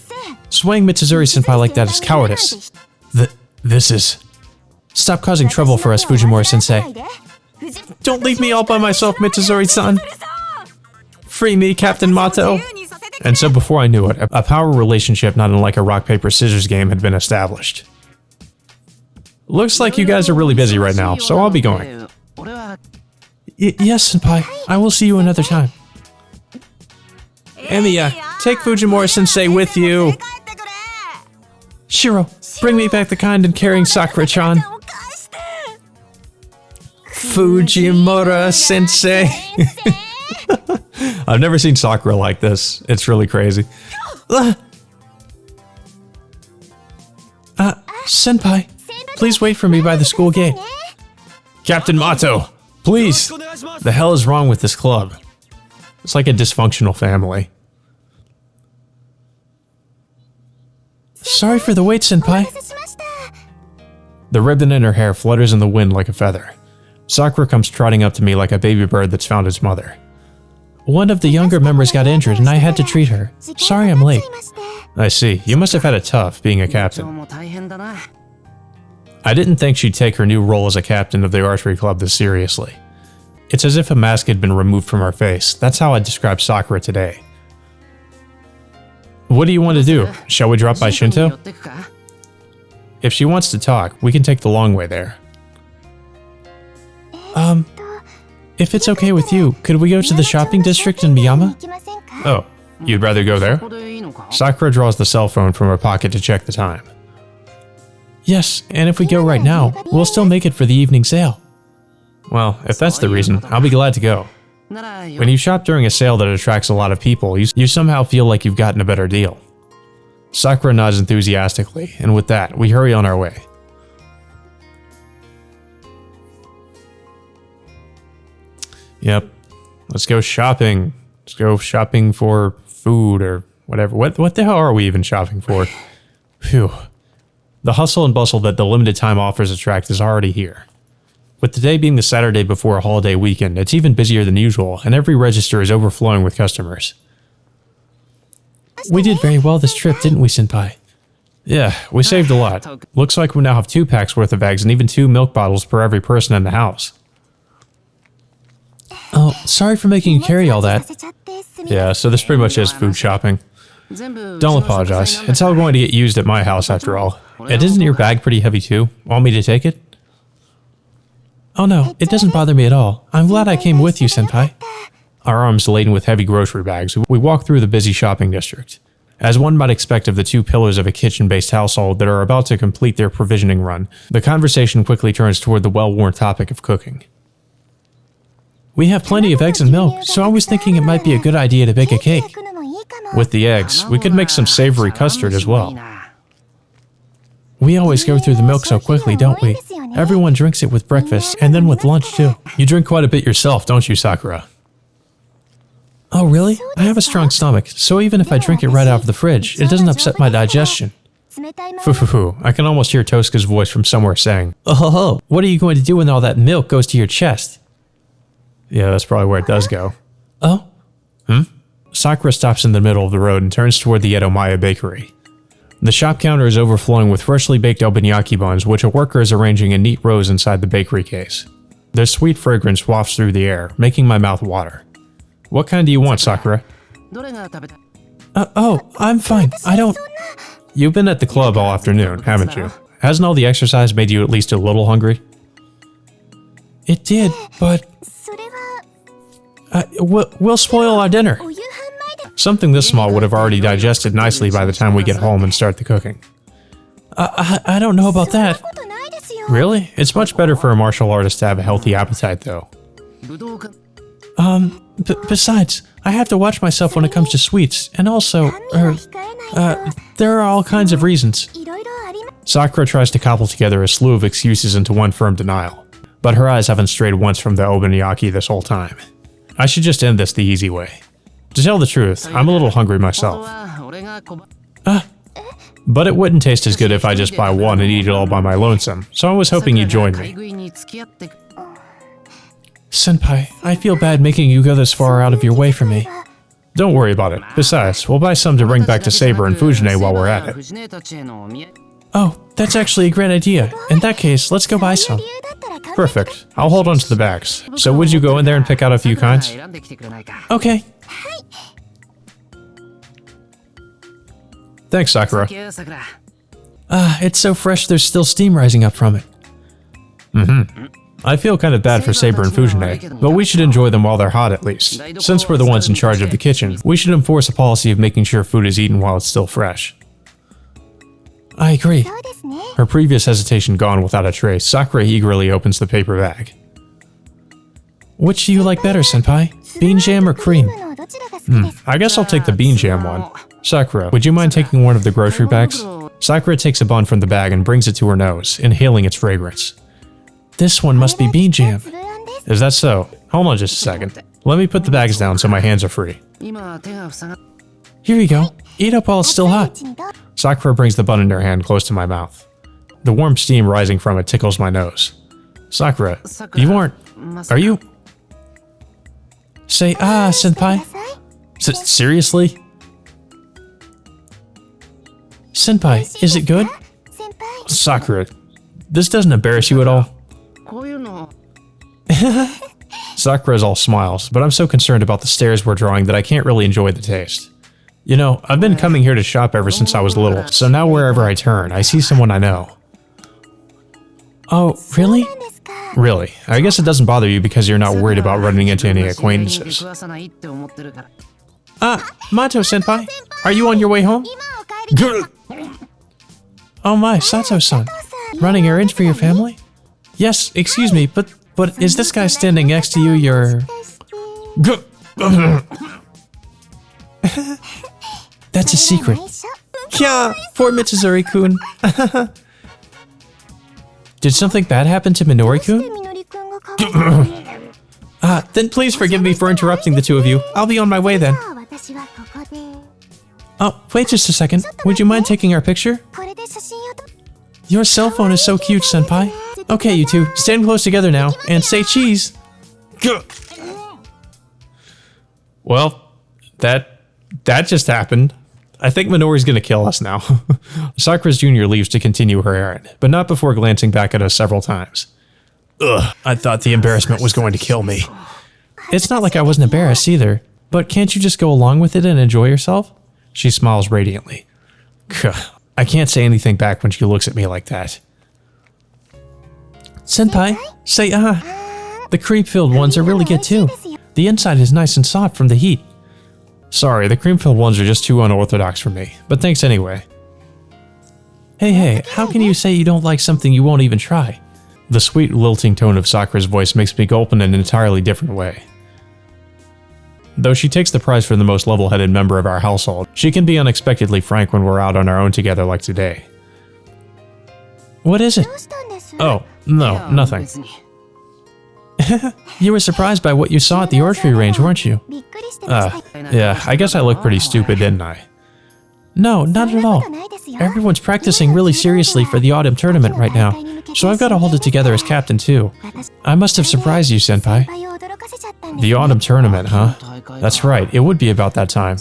swaying Mitsuzuri-senpai like that is cowardice. This is... Stop causing trouble for us, Fujimura-sensei. Don't leave me all by myself, Mitsuzuri-san. Free me, Captain Mato. And so before I knew it, a power relationship not unlike a rock, paper, scissors game had been established. Looks like you guys are really busy right now, so I'll be going. Yes, Senpai. I will see you another time. Emiya, take Fujimura-sensei with you. Shiro, bring me back the kind and caring Sakura-chan. Fujimura-sensei. I've never seen Sakura like this. It's really crazy. Senpai, please wait for me by the school gate. Captain Mato, please. The hell is wrong with this club? It's like a dysfunctional family. Sorry for the wait, Senpai. The ribbon in her hair flutters in the wind like a feather. Sakura comes trotting up to me like a baby bird that's found its mother. One of the younger members got injured and I had to treat her. Sorry I'm late. I see. You must have had it tough being a captain. I didn't think she'd take her new role as a captain of the archery club this seriously. It's as if a mask had been removed from her face. That's how I'd describe Sakura today. What do you want to do? Shall we drop by Shinto? If she wants to talk, we can take the long way there. If it's okay with you, could we go to the shopping district in Miyama? Oh, you'd rather go there? Sakura draws the cell phone from her pocket to check the time. Yes, and if we go right now, we'll still make it for the evening sale. Well, if that's the reason, I'll be glad to go. When you shop during a sale that attracts a lot of people, you somehow feel like you've gotten a better deal. Sakura nods enthusiastically, and with that, we hurry on our way. Yep. Let's go shopping. Let's go shopping for food or whatever. What the hell are we even shopping for? Phew. The hustle and bustle that the limited time offers attract is already here. With today being the Saturday before a holiday weekend, it's even busier than usual, and every register is overflowing with customers. We did very well this trip, didn't we, Senpai? Yeah, we saved a lot. Looks like we now have 2 packs worth of eggs and even 2 milk bottles per every person in the house. Oh, sorry for making you carry all that. Yeah, so this pretty much is food shopping. Don't apologize. It's all going to get used at my house after all. And isn't your bag pretty heavy too? Want me to take it? Oh no, it doesn't bother me at all. I'm glad I came with you, Senpai. Our arms laden with heavy grocery bags, we walk through the busy shopping district. As one might expect of the 2 pillars of a kitchen-based household that are about to complete their provisioning run, the conversation quickly turns toward the well-worn topic of cooking. We have plenty of eggs and milk, so I was thinking it might be a good idea to bake a cake. With the eggs, we could make some savory custard as well. We always go through the milk so quickly, don't we? Everyone drinks it with breakfast, and then with lunch too. You drink quite a bit yourself, don't you, Sakura? Oh really? I have a strong stomach, so even if I drink it right out of the fridge, it doesn't upset my digestion. Foo. I can almost hear Tosca's voice from somewhere saying, "Oh ho ho, what are you going to do when all that milk goes to your chest?" Yeah, that's probably where it does go. Oh? Sakura stops in the middle of the road and turns toward the Edomaya bakery. The shop counter is overflowing with freshly baked obaniyaki buns, which a worker is arranging in neat rows inside the bakery case. Their sweet fragrance wafts through the air, making my mouth water. What kind do you want, Sakura? Oh, I'm fine. I don't... You've been at the club all afternoon, haven't you? Hasn't all the exercise made you at least a little hungry? It did, but... we'll spoil our dinner. Something this small would have already digested nicely by the time we get home and start the cooking. I don't know about that. Really? It's much better for a martial artist to have a healthy appetite, though. Besides, I have to watch myself when it comes to sweets, and also, there are all kinds of reasons. Sakura tries to cobble together a slew of excuses into one firm denial, but her eyes haven't strayed once from the obaniyaki this whole time. I should just end this the easy way. To tell the truth, I'm a little hungry myself. But it wouldn't taste as good if I just buy one and eat it all by my lonesome, so I was hoping you'd join me. Senpai, I feel bad making you go this far out of your way for me. Don't worry about it. Besides, we'll buy some to bring back to Saber and Fujine while we're at it. Oh, that's actually a great idea. In that case, let's go buy some. Perfect. I'll hold on to the bags. So would you go in there and pick out a few kinds? Okay. Thanks, Sakura. It's so fresh there's still steam rising up from it. I feel kind of bad for Saber and Fujine, but we should enjoy them while they're hot at least. Since we're the ones in charge of the kitchen, we should enforce a policy of making sure food is eaten while it's still fresh. I agree. Her previous hesitation gone without a trace, Sakura eagerly opens the paper bag. Which do you like better, senpai? Bean jam or cream? I guess I'll take the bean jam one. Sakura, would you mind taking one of the grocery bags? Sakura takes a bun from the bag and brings it to her nose, inhaling its fragrance. This one must be bean jam. Is that so? Hold on just a second. Let me put the bags down so my hands are free. Here you go. Eat up while it's still hot. Sakura brings the bun in her hand close to my mouth. The warm steam rising from it tickles my nose. Sakura, you aren't... Are you... Say senpai. Seriously? Senpai, is it good? Sakura, this doesn't embarrass you at all? Sakura's all smiles, but I'm so concerned about the stares we're drawing that I can't really enjoy the taste. You know, I've been coming here to shop ever since I was little, so now wherever I turn, I see someone I know. Oh, really? Really, I guess it doesn't bother you because you're not worried about running into any acquaintances. Mato-senpai, are you on your way home? Oh my, Sato-san. Running errands for your family? Yes, excuse me, but is this guy standing next to you your... That's a secret. Yeah, poor Mitsuzuri-kun. Did something bad happen to Minori-kun? Then please forgive me for interrupting the two of you. I'll be on my way then. Oh, wait just a second. Would you mind taking our picture? Your cell phone is so cute, senpai. Okay, you two, stand close together now, and say cheese. Well, that just happened. I think Minori's gonna kill us now. Sakura's Jr. leaves to continue her errand, but not before glancing back at us several times. Ugh, I thought the embarrassment was going to kill me. It's not like I wasn't embarrassed either, but can't you just go along with it and enjoy yourself? She smiles radiantly. I can't say anything back when she looks at me like that. Senpai, say the cream-filled ones are really good too. The inside is nice and soft from the heat. Sorry, the cream-filled ones are just too unorthodox for me, but thanks anyway. Hey, how can you say you don't like something you won't even try? The sweet, lilting tone of Sakura's voice makes me gulp in an entirely different way. Though she takes the prize for the most level-headed member of our household, she can be unexpectedly frank when we're out on our own together like today. What is it? Oh, no, nothing. You were surprised by what you saw at the archery range, weren't you? Yeah, I guess I looked pretty stupid, didn't I? No, not at all. Everyone's practicing really seriously for the autumn tournament right now, so I've got to hold it together as captain too. I must have surprised you, senpai. The autumn tournament, huh? That's right, it would be about that time.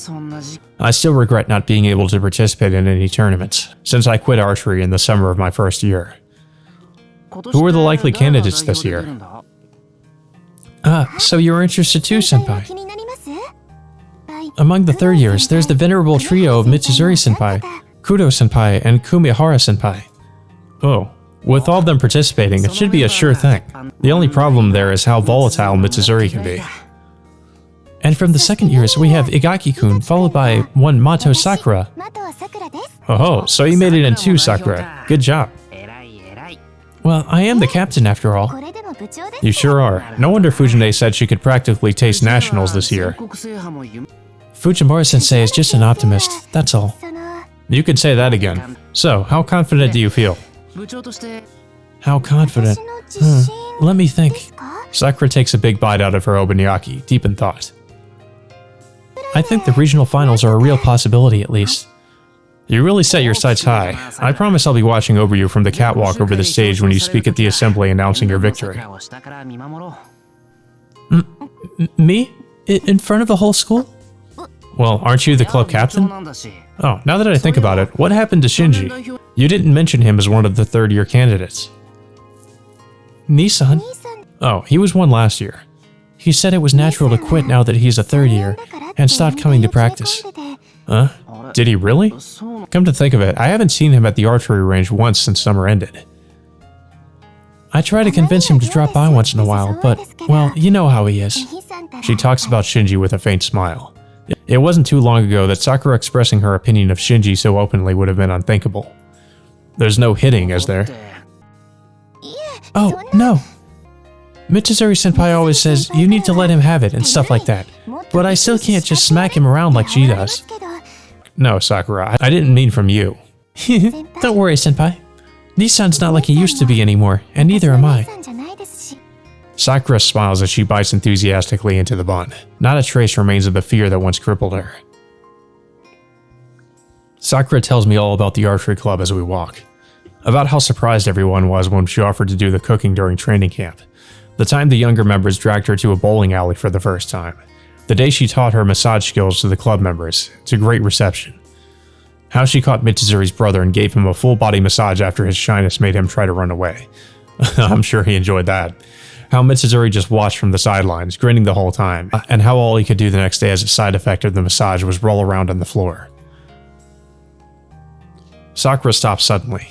I still regret not being able to participate in any tournaments, since I quit archery in the summer of my first year. Who are the likely candidates this year? So you're interested too, senpai? Among the third years, there's the venerable trio of Mitsuzuri-senpai, Kudo-senpai, and Kumihara-senpai. Oh, with all of them participating, it should be a sure thing. The only problem there is how volatile Mitsuzuri can be. And from the second years, we have Igaki-kun, followed by one Mato Sakura. Oh, so you made it in two, Sakura. Good job. Well, I am the captain after all. You sure are. No wonder Fujine said she could practically taste nationals this year. Fujimura-sensei is just an optimist, that's all. You could say that again. So, how confident do you feel? How confident? Let me think. Sakura takes a big bite out of her obaniyaki, deep in thought. I think the regional finals are a real possibility, at least. You really set your sights high. I promise I'll be watching over you from the catwalk over the stage when you speak at the assembly announcing your victory. Me? In front of the whole school? Well, aren't you the club captain? Oh, now that I think about it, what happened to Shinji? You didn't mention him as one of the third-year candidates. Nissan? Oh, he was one last year. He said it was natural to quit now that he's a third year, and stopped coming to practice. Huh? Did he really? Come to think of it, I haven't seen him at the archery range once since summer ended. I try to convince him to drop by once in a while, but, well, you know how he is. She talks about Shinji with a faint smile. It wasn't too long ago that Sakura expressing her opinion of Shinji so openly would have been unthinkable. There's no hitting, is there? Oh, no. Mitsuzuri-senpai always says you need to let him have it and stuff like that, but I still can't just smack him around like she does. No, Sakura, I didn't mean from you. Don't worry, senpai. Nissan's not like he used to be anymore, and neither am I. Sakura smiles as she bites enthusiastically into the bun. Not a trace remains of the fear that once crippled her. Sakura tells me all about the archery club as we walk. About how surprised everyone was when she offered to do the cooking during training camp. The time the younger members dragged her to a bowling alley for the first time. The day she taught her massage skills to the club members. It's a great reception. How she caught Mitsuzuri's brother and gave him a full-body massage after his shyness made him try to run away. I'm sure he enjoyed that. How Mitsuzuri just watched from the sidelines, grinning the whole time, and how all he could do the next day as a side effect of the massage was roll around on the floor. Sakura stops suddenly,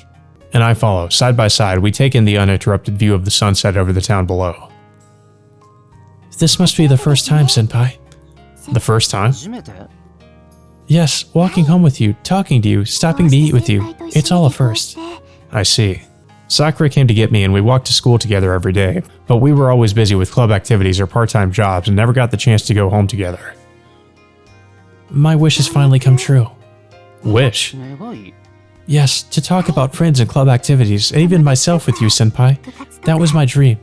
and I follow. Side by side, we take in the uninterrupted view of the sunset over the town below. This must be the first time, senpai. The first time? Yes, walking home with you, talking to you, stopping to eat with you. It's all a first. I see. Sakura came to get me and we walked to school together every day, but we were always busy with club activities or part-time jobs and never got the chance to go home together. My wish has finally come true. Wish? Yes, to talk about friends and club activities, and even myself with you, senpai. That was my dream.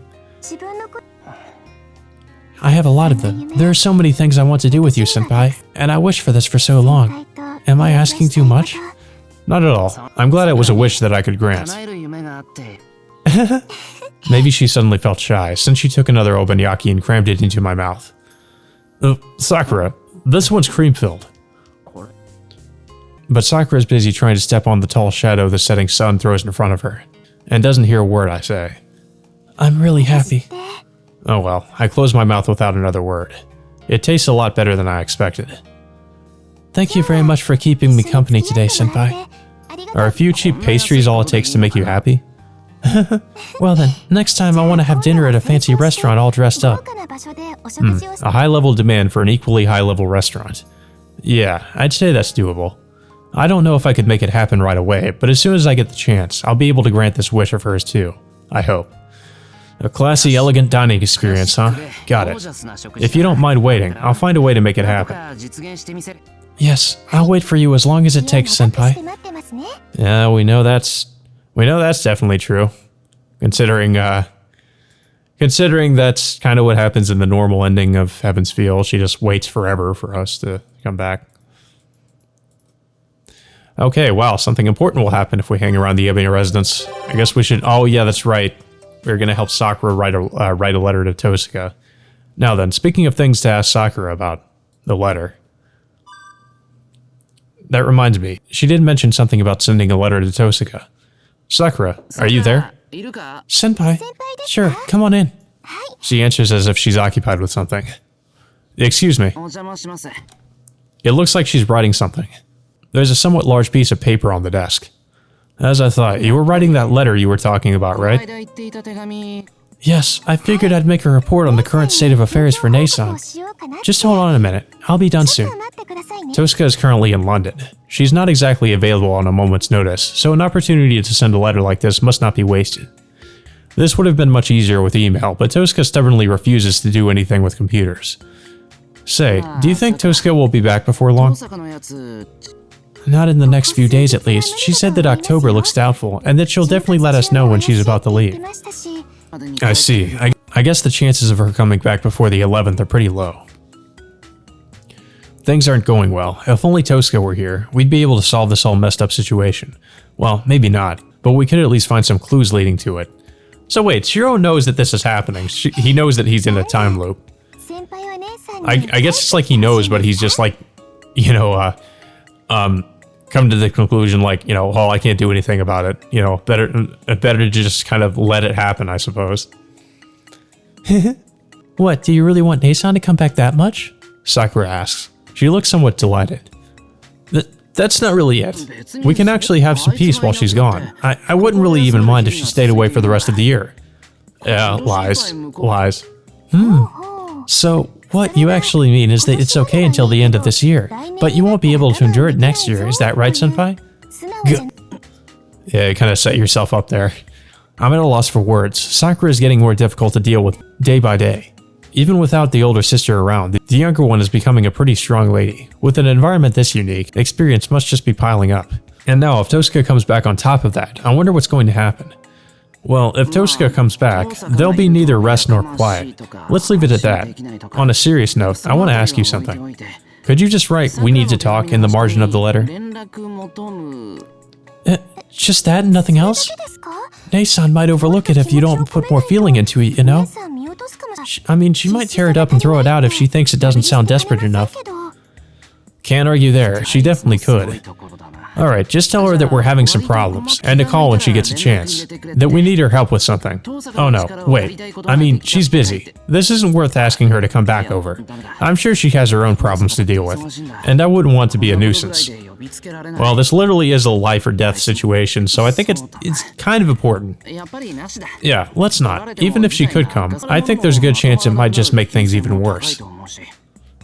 I have a lot of them. There are so many things I want to do with you, senpai, and I wish for this for so long. Am I asking too much? Not at all. I'm glad it was a wish that I could grant. Maybe she suddenly felt shy, since she took another obaniyaki and crammed it into my mouth. Sakura, this one's cream-filled. But Sakura's busy trying to step on the tall shadow the setting sun throws in front of her, and doesn't hear a word I say. I'm really happy. Oh well, I close my mouth without another word. It tastes a lot better than I expected. Thank you very much for keeping me company today, senpai. Are a few cheap pastries all it takes to make you happy? Well then, next time I want to have dinner at a fancy restaurant all dressed up. A high-level demand for an equally high-level restaurant. Yeah, I'd say that's doable. I don't know if I could make it happen right away, but as soon as I get the chance, I'll be able to grant this wish of hers too. I hope. A classy, elegant dining experience, huh? Got it. If you don't mind waiting, I'll find a way to make it happen. Yes, I'll wait for you as long as it takes, senpai. Yeah, we know that's definitely true. Considering that's kind of what happens in the normal ending of Heaven's Feel. She just waits forever for us to come back. Okay, wow, something important will happen if we hang around the Ebony residence. I guess we should... Oh, yeah, that's right. We're going to help Sakura write a letter to Tosuka. Now then, speaking of things to ask Sakura about, the letter. That reminds me, she did mention something about sending a letter to Tosuka. Sakura, are you there? Senpai? Sure, come on in. She answers as if she's occupied with something. Excuse me. It looks like she's writing something. There's a somewhat large piece of paper on the desk. As I thought, you were writing that letter you were talking about, right? Yes, I figured I'd make a report on the current state of affairs for Nason. Just hold on a minute, I'll be done soon. Tosuka is currently in London. She's not exactly available on a moment's notice, so an opportunity to send a letter like this must not be wasted. This would have been much easier with email, but Tosuka stubbornly refuses to do anything with computers. Say, do you think Tosuka will be back before long? Not in the next few days at least. She said that October looks doubtful, and that she'll definitely let us know when she's about to leave. I see. I guess the chances of her coming back before the 11th are pretty low. Things aren't going well. If only Tosuka were here, we'd be able to solve this all messed up situation. Well, maybe not, but we could at least find some clues leading to it. So wait, Shiro knows that this is happening. He knows that he's in a time loop. I guess it's like he knows, but he's just like, you know, come to the conclusion like, you know, oh, I can't do anything about it. You know, better to just kind of let it happen, I suppose. What, do you really want Nason to come back that much? Sakura asks. She looks somewhat delighted. That's not really it. We can actually have some peace while she's gone. I wouldn't really even mind if she stayed away for the rest of the year. Yeah, lies. Lies. So, what you actually mean is that it's okay until the end of this year, but you won't be able to endure it next year, is that right, Senpai? Yeah, you kind of set yourself up there. I'm at a loss for words. Sakura is getting more difficult to deal with day by day. Even without the older sister around, the younger one is becoming a pretty strong lady. With an environment this unique, experience must just be piling up. And now, if Tosuke comes back on top of that, I wonder what's going to happen. Well, if Tosuke comes back, there'll be neither rest nor quiet. Let's leave it at that. On a serious note, I want to ask you something. Could you just write "we need to talk" in the margin of the letter? Just that and nothing else? Nei-san might overlook it if you don't put more feeling into it, you know? I mean, she might tear it up and throw it out if she thinks it doesn't sound desperate enough. Can't argue there, she definitely could. Alright, just tell her that we're having some problems, and to call when she gets a chance. That we need her help with something. Oh no, wait. I mean, she's busy. This isn't worth asking her to come back over. I'm sure she has her own problems to deal with, and I wouldn't want to be a nuisance. Well, this literally is a life or death situation, so I think it's kind of important. Yeah, let's not. Even if she could come, I think there's a good chance it might just make things even worse.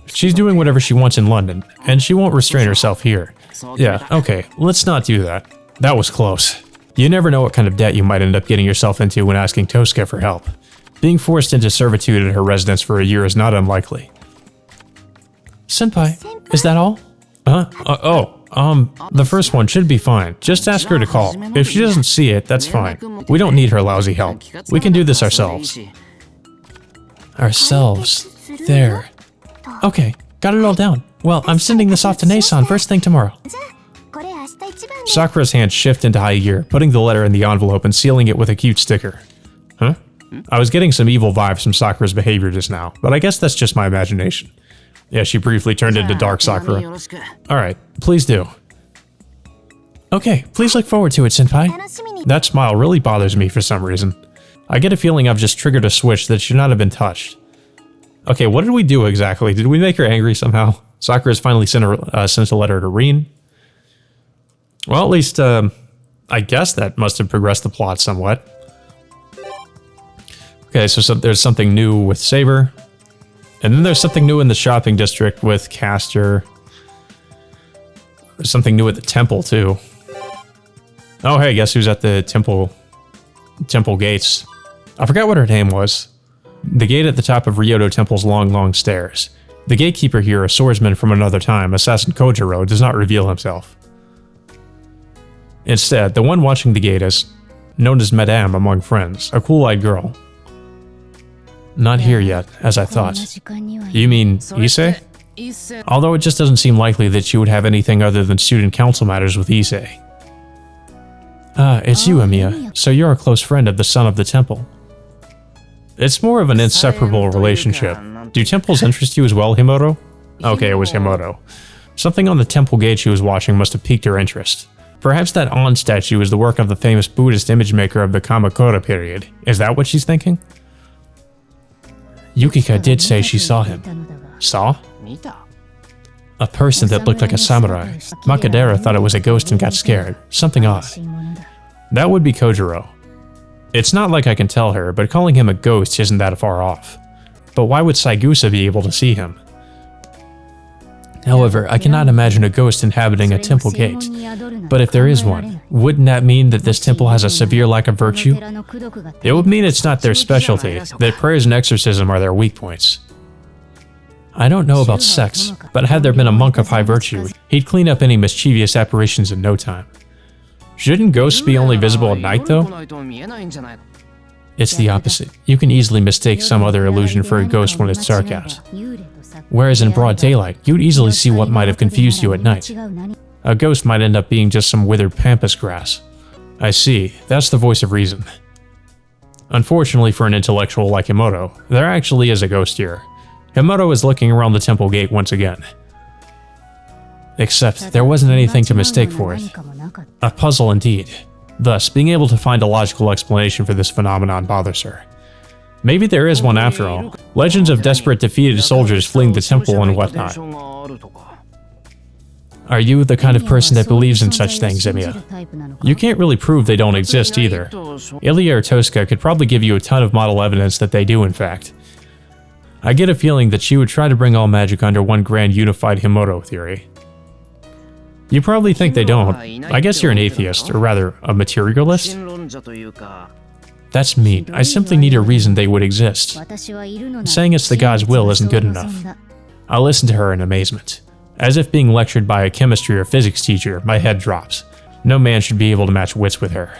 She's doing whatever she wants in London, and she won't restrain herself here. Yeah, okay, let's not do that. That was close. You never know what kind of debt you might end up getting yourself into when asking Tosuke for help. Being forced into servitude at her residence for a year is not unlikely. Senpai, is that all? The first one should be fine. Just ask her to call. If she doesn't see it, that's fine. We don't need her lousy help. We can do this ourselves. Ourselves. There. Okay, got it all down. Well, I'm sending this off to Nei-san first thing tomorrow. Sakura's hands shift into high gear, putting the letter in the envelope and sealing it with a cute sticker. Huh? I was getting some evil vibes from Sakura's behavior just now, but I guess that's just my imagination. Yeah, she briefly turned into Dark Sakura. Alright, please do. Okay, please look forward to it, Senpai. That smile really bothers me for some reason. I get a feeling I've just triggered a switch that should not have been touched. Okay, what did we do exactly? Did we make her angry somehow? Sakura's finally sent a letter to Rin. Well, at least, I guess that must have progressed the plot somewhat. Okay, so there's something new with Saber. And then there's something new in the shopping district with Castor. There's something new at the temple, too. Oh, hey, guess who's at the temple gates? I forgot what her name was. The gate at the top of Ryoto Temple's long stairs. The gatekeeper here, a swordsman from another time, Assassin Kojiro, does not reveal himself. Instead, the one watching the gate is known as Madame among friends, a cool-eyed girl. Not here yet, as I thought. You mean Issei? Although it just doesn't seem likely that she would have anything other than student council matters with Issei. Ah, it's you, Emiya. So you're a close friend of the son of the temple. It's more of an inseparable relationship. Do temples interest you as well, Himuro? Okay, it was Himuro. Something on the temple gate she was watching must have piqued her interest. Perhaps that On statue is the work of the famous Buddhist image maker of the Kamakura period. Is that what she's thinking? Yukika did say she saw him. Saw? A person that looked like a samurai. Makadera thought it was a ghost and got scared. Something odd. That would be Kojiro. It's not like I can tell her, but calling him a ghost isn't that far off. But why would Saigusa be able to see him? However, I cannot imagine a ghost inhabiting a temple gate. But if there is one, wouldn't that mean that this temple has a severe lack of virtue? It would mean it's not their specialty, that prayers and exorcism are their weak points. I don't know about sex, but had there been a monk of high virtue, he'd clean up any mischievous apparitions in no time. Shouldn't ghosts be only visible at night, though? It's the opposite. You can easily mistake some other illusion for a ghost when it's dark out. Whereas in broad daylight, you'd easily see what might have confused you at night. A ghost might end up being just some withered pampas grass. I see, that's the voice of reason. Unfortunately for an intellectual like Himuro, there actually is a ghost here. Himuro is looking around the temple gate once again. Except there wasn't anything to mistake for it. A puzzle indeed. Thus, being able to find a logical explanation for this phenomenon bothers her. Maybe there is one after all. Legends of desperate defeated soldiers fleeing the temple and whatnot. Are you the kind of person that believes in such things, Emiya? You can't really prove they don't exist either. Ilya or Tosca could probably give you a ton of model evidence that they do, in fact. I get a feeling that she would try to bring all magic under one grand unified Himuro theory. You probably think they don't. I guess you're an atheist, or rather, a materialist? That's mean. I simply need a reason they would exist. Saying it's the God's will isn't good enough. I'll listen to her in amazement. As if being lectured by a chemistry or physics teacher, my head drops. No man should be able to match wits with her.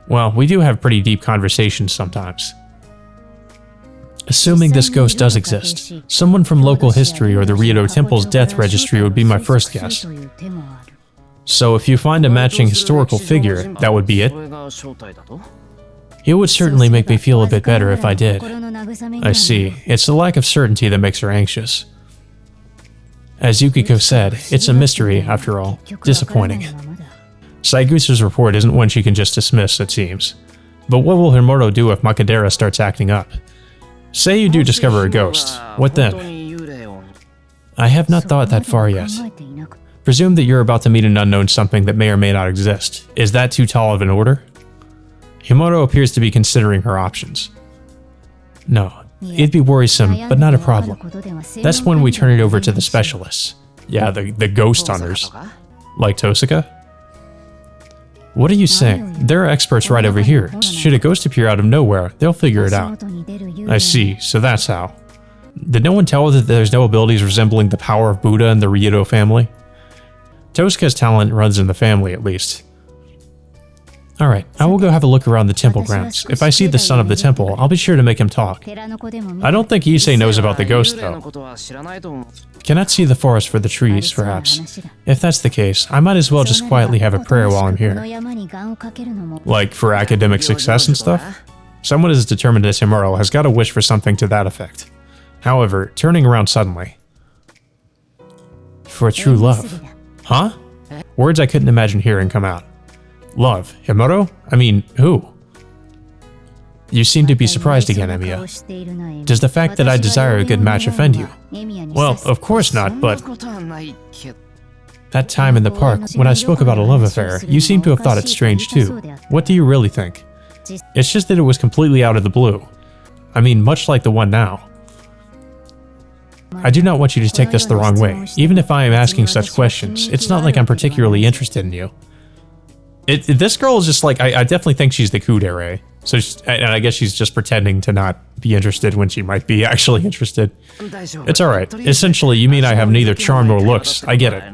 Well, we do have pretty deep conversations sometimes. Assuming this ghost does exist, someone from local history or the Riedo Temple's death registry would be my first guess. So if you find a matching historical figure, that would be it? It would certainly make me feel a bit better if I did. I see. It's the lack of certainty that makes her anxious. As Yukiko said, it's a mystery, after all. Disappointing. Saigusa's report isn't one she can just dismiss, it seems. But what will Himuro do if Makadera starts acting up? Say you do discover a ghost. What then? I have not thought that far yet. Presume that you're about to meet an unknown something that may or may not exist. Is that too tall of an order? Himuro appears to be considering her options. No, it'd be worrisome, but not a problem. That's when we turn it over to the specialists. Yeah, the ghost hunters. Like Tosaka? What are you saying? There are experts right over here. Should a ghost appear out of nowhere, they'll figure it out. I see, so that's how. Did no one tell her that there's no abilities resembling the power of Buddha in the Riedo family? Tosaka's talent runs in the family, at least. Alright, I will go have a look around the temple grounds. If I see the son of the temple, I'll be sure to make him talk. I don't think Issei knows about the ghost, though. Cannot see the forest for the trees, perhaps. If that's the case, I might as well just quietly have a prayer while I'm here. Like, for academic success and stuff? Someone as determined as Himuro has got a wish for something to that effect. However, turning around suddenly. For a true love. Huh? Words I couldn't imagine hearing come out. Love? Himuro? I mean, who? You seem to be surprised again, Emiya. Does the fact that I desire a good match offend you? Well, of course not, but... That time in the park, when I spoke about a love affair, you seem to have thought it strange too. What do you really think? It's just that it was completely out of the blue. I mean, much like the one now. I do not want you to take this the wrong way. Even if I am asking such questions, it's not like I'm particularly interested in you. This girl is just like, I definitely think she's the kudere. So, and I guess she's just pretending to not be interested when she might be actually interested. It's alright. Essentially, you mean I have neither charm nor looks. I get it.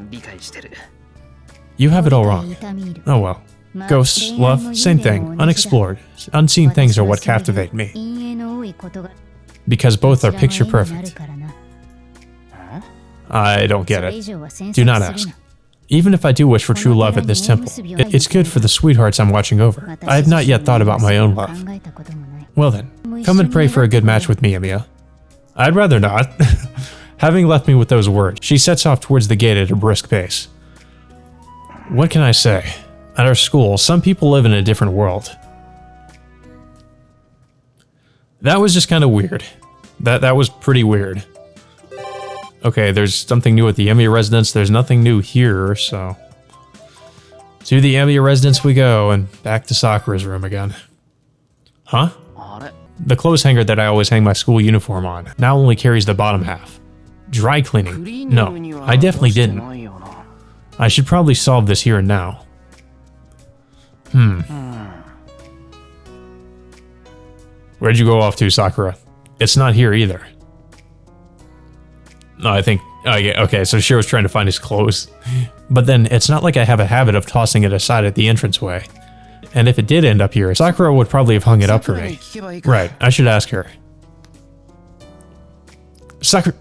You have it all wrong. Oh well. Ghosts, love, same thing. Unexplored. Unseen things are what captivate me. Because both are picture perfect. I don't get it. Do not ask. Even if I do wish for true love at this temple, it's good for the sweethearts I'm watching over. I have not yet thought about my own love. Well then, come and pray for a good match with me, Emiya. I'd rather not. Having left me with those words, she sets off towards the gate at a brisk pace. What can I say? At our school, some people live in a different world. That was just kind of weird. That was pretty weird. Okay, there's something new at the Emiya residence. There's nothing new here, so... To the Emiya residence we go, and back to Sakura's room again. Huh? The clothes hanger that I always hang my school uniform on now only carries the bottom half. Dry cleaning? No, I definitely didn't. I should probably solve this here and now. Where'd you go off to, Sakura? It's not here either. No, I think... Oh, yeah, okay, so Shiro's trying to find his clothes. But then, it's not like I have a habit of tossing it aside at the entranceway. And if it did end up here, Sakura would probably have hung it up for me. Right, I should ask her. Sakura...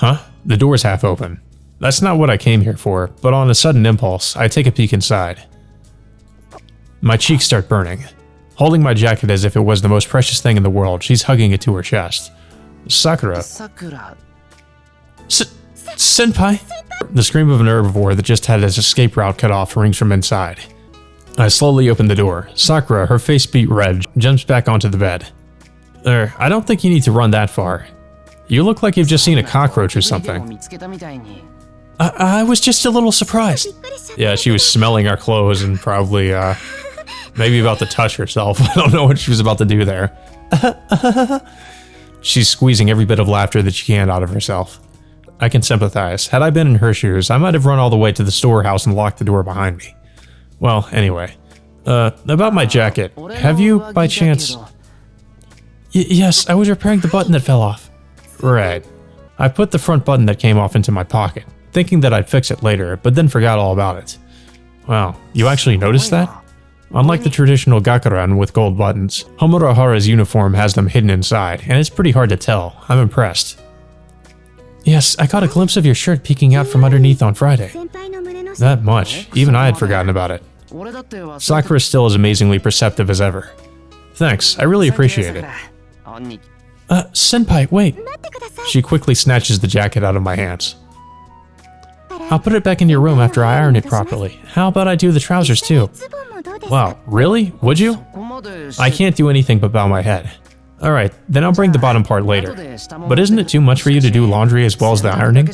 Huh? The door's half open. That's not what I came here for, but on a sudden impulse, I take a peek inside. My cheeks start burning. Holding my jacket as if it was the most precious thing in the world, she's hugging it to her chest. Sakura. Senpai? The scream of an herbivore that just had his escape route cut off rings from inside. I slowly open the door. Sakura, her face beet red, jumps back onto the bed. I don't think you need to run that far. You look like you've just seen a cockroach or something. I was just a little surprised. Yeah, she was smelling our clothes and probably, maybe about to touch herself. I don't know what she was about to do there. She's squeezing every bit of laughter that she can out of herself. I can sympathize. Had I been in her shoes, I might have run all the way to the storehouse and locked the door behind me. Well, anyway. About my jacket. Have you, by chance... Yes, I was repairing the button that fell off. Right. I put the front button that came off into my pocket, thinking that I'd fix it later, but then forgot all about it. Wow, you actually noticed that? Unlike the traditional gakuran with gold buttons, Homurahara's uniform has them hidden inside, and it's pretty hard to tell. I'm impressed. Yes, I caught a glimpse of your shirt peeking out from underneath on Friday. That much. Even I had forgotten about it. Sakura still as amazingly perceptive as ever. Thanks, I really appreciate it. Senpai, wait. She quickly snatches the jacket out of my hands. I'll put it back in your room after I iron it properly. How about I do the trousers too? Wow, really? Would you? I can't do anything but bow my head. Alright, then I'll bring the bottom part later. But isn't it too much for you to do laundry as well as the ironing?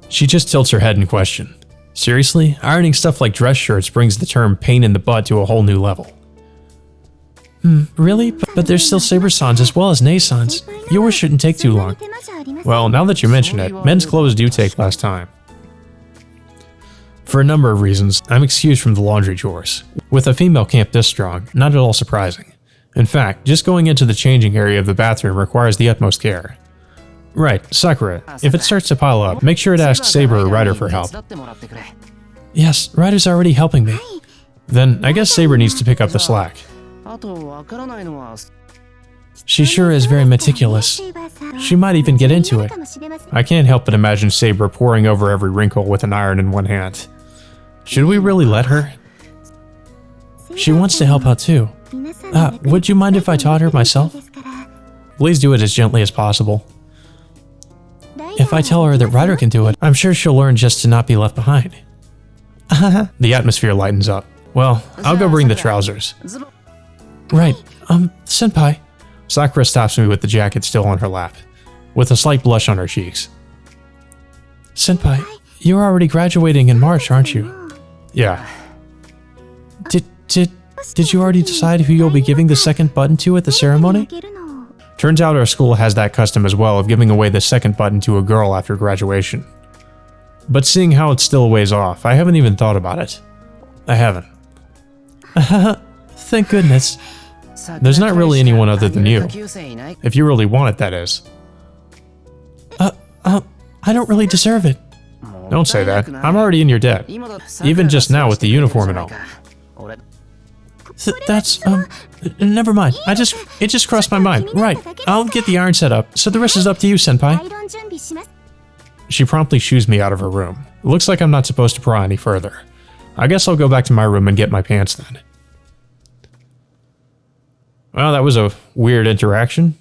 She just tilts her head in question. Seriously? Ironing stuff like dress shirts brings the term pain in the butt to a whole new level. Really? But there's still Saber-sans as well as Nei-sans. Yours shouldn't take too long. Well, now that you mention it, men's clothes do take less time. For a number of reasons, I'm excused from the laundry chores. With a female camp this strong, not at all surprising. In fact, just going into the changing area of the bathroom requires the utmost care. Right, Sakura, if it starts to pile up, make sure to ask Saber or Ryder for help. Yes, Ryder's already helping me. Then I guess Saber needs to pick up the slack. She sure is very meticulous. She might even get into it. I can't help but imagine Saber poring over every wrinkle with an iron in one hand. Should we really let her? She wants to help out too. Would you mind if I taught her myself? Please do it as gently as possible. If I tell her that Ryder can do it, I'm sure she'll learn just to not be left behind. The atmosphere lightens up. Well, I'll go bring the trousers. Right, senpai. Sakura stops me with the jacket still on her lap, with a slight blush on her cheeks. Senpai, you're already graduating in March, aren't you? Yeah. Did you already decide who you'll be giving the second button to at the ceremony? Turns out our school has that custom as well of giving away the second button to a girl after graduation. But seeing how it's still a ways off, I haven't even thought about it. I haven't. Thank goodness. There's not really anyone other than you. If you really want it, that is. I don't really deserve it. Don't say that. I'm already in your debt. Even just now with the uniform and all. That's, never mind. It just crossed my mind. Right, I'll get the iron set up, so the rest is up to you, senpai. She promptly shoos me out of her room. It looks like I'm not supposed to pry any further. I guess I'll go back to my room and get my pants then. Well, that was a weird interaction.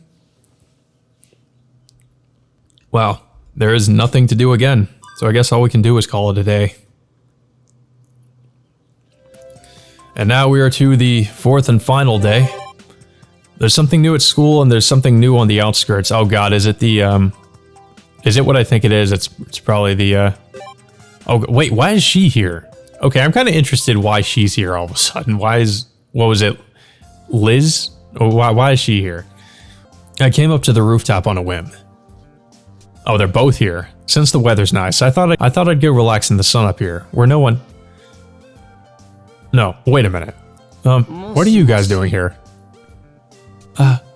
Well, there is nothing to do again, so I guess all we can do is call it a day. And now we are to the fourth and final day. There's something new at school and there's something new on the outskirts. Oh god, is it the, is it what I think it is? It's probably the, oh, wait, why is she here? Okay, I'm kind of interested why she's here all of a sudden. Why is, what was it, Liz? Oh, why is she here? I came up to the rooftop on a whim. Oh, they're both here. Since the weather's nice, I thought I'd go relax in the sun up here, where no one... No, wait a minute. What are you guys doing here?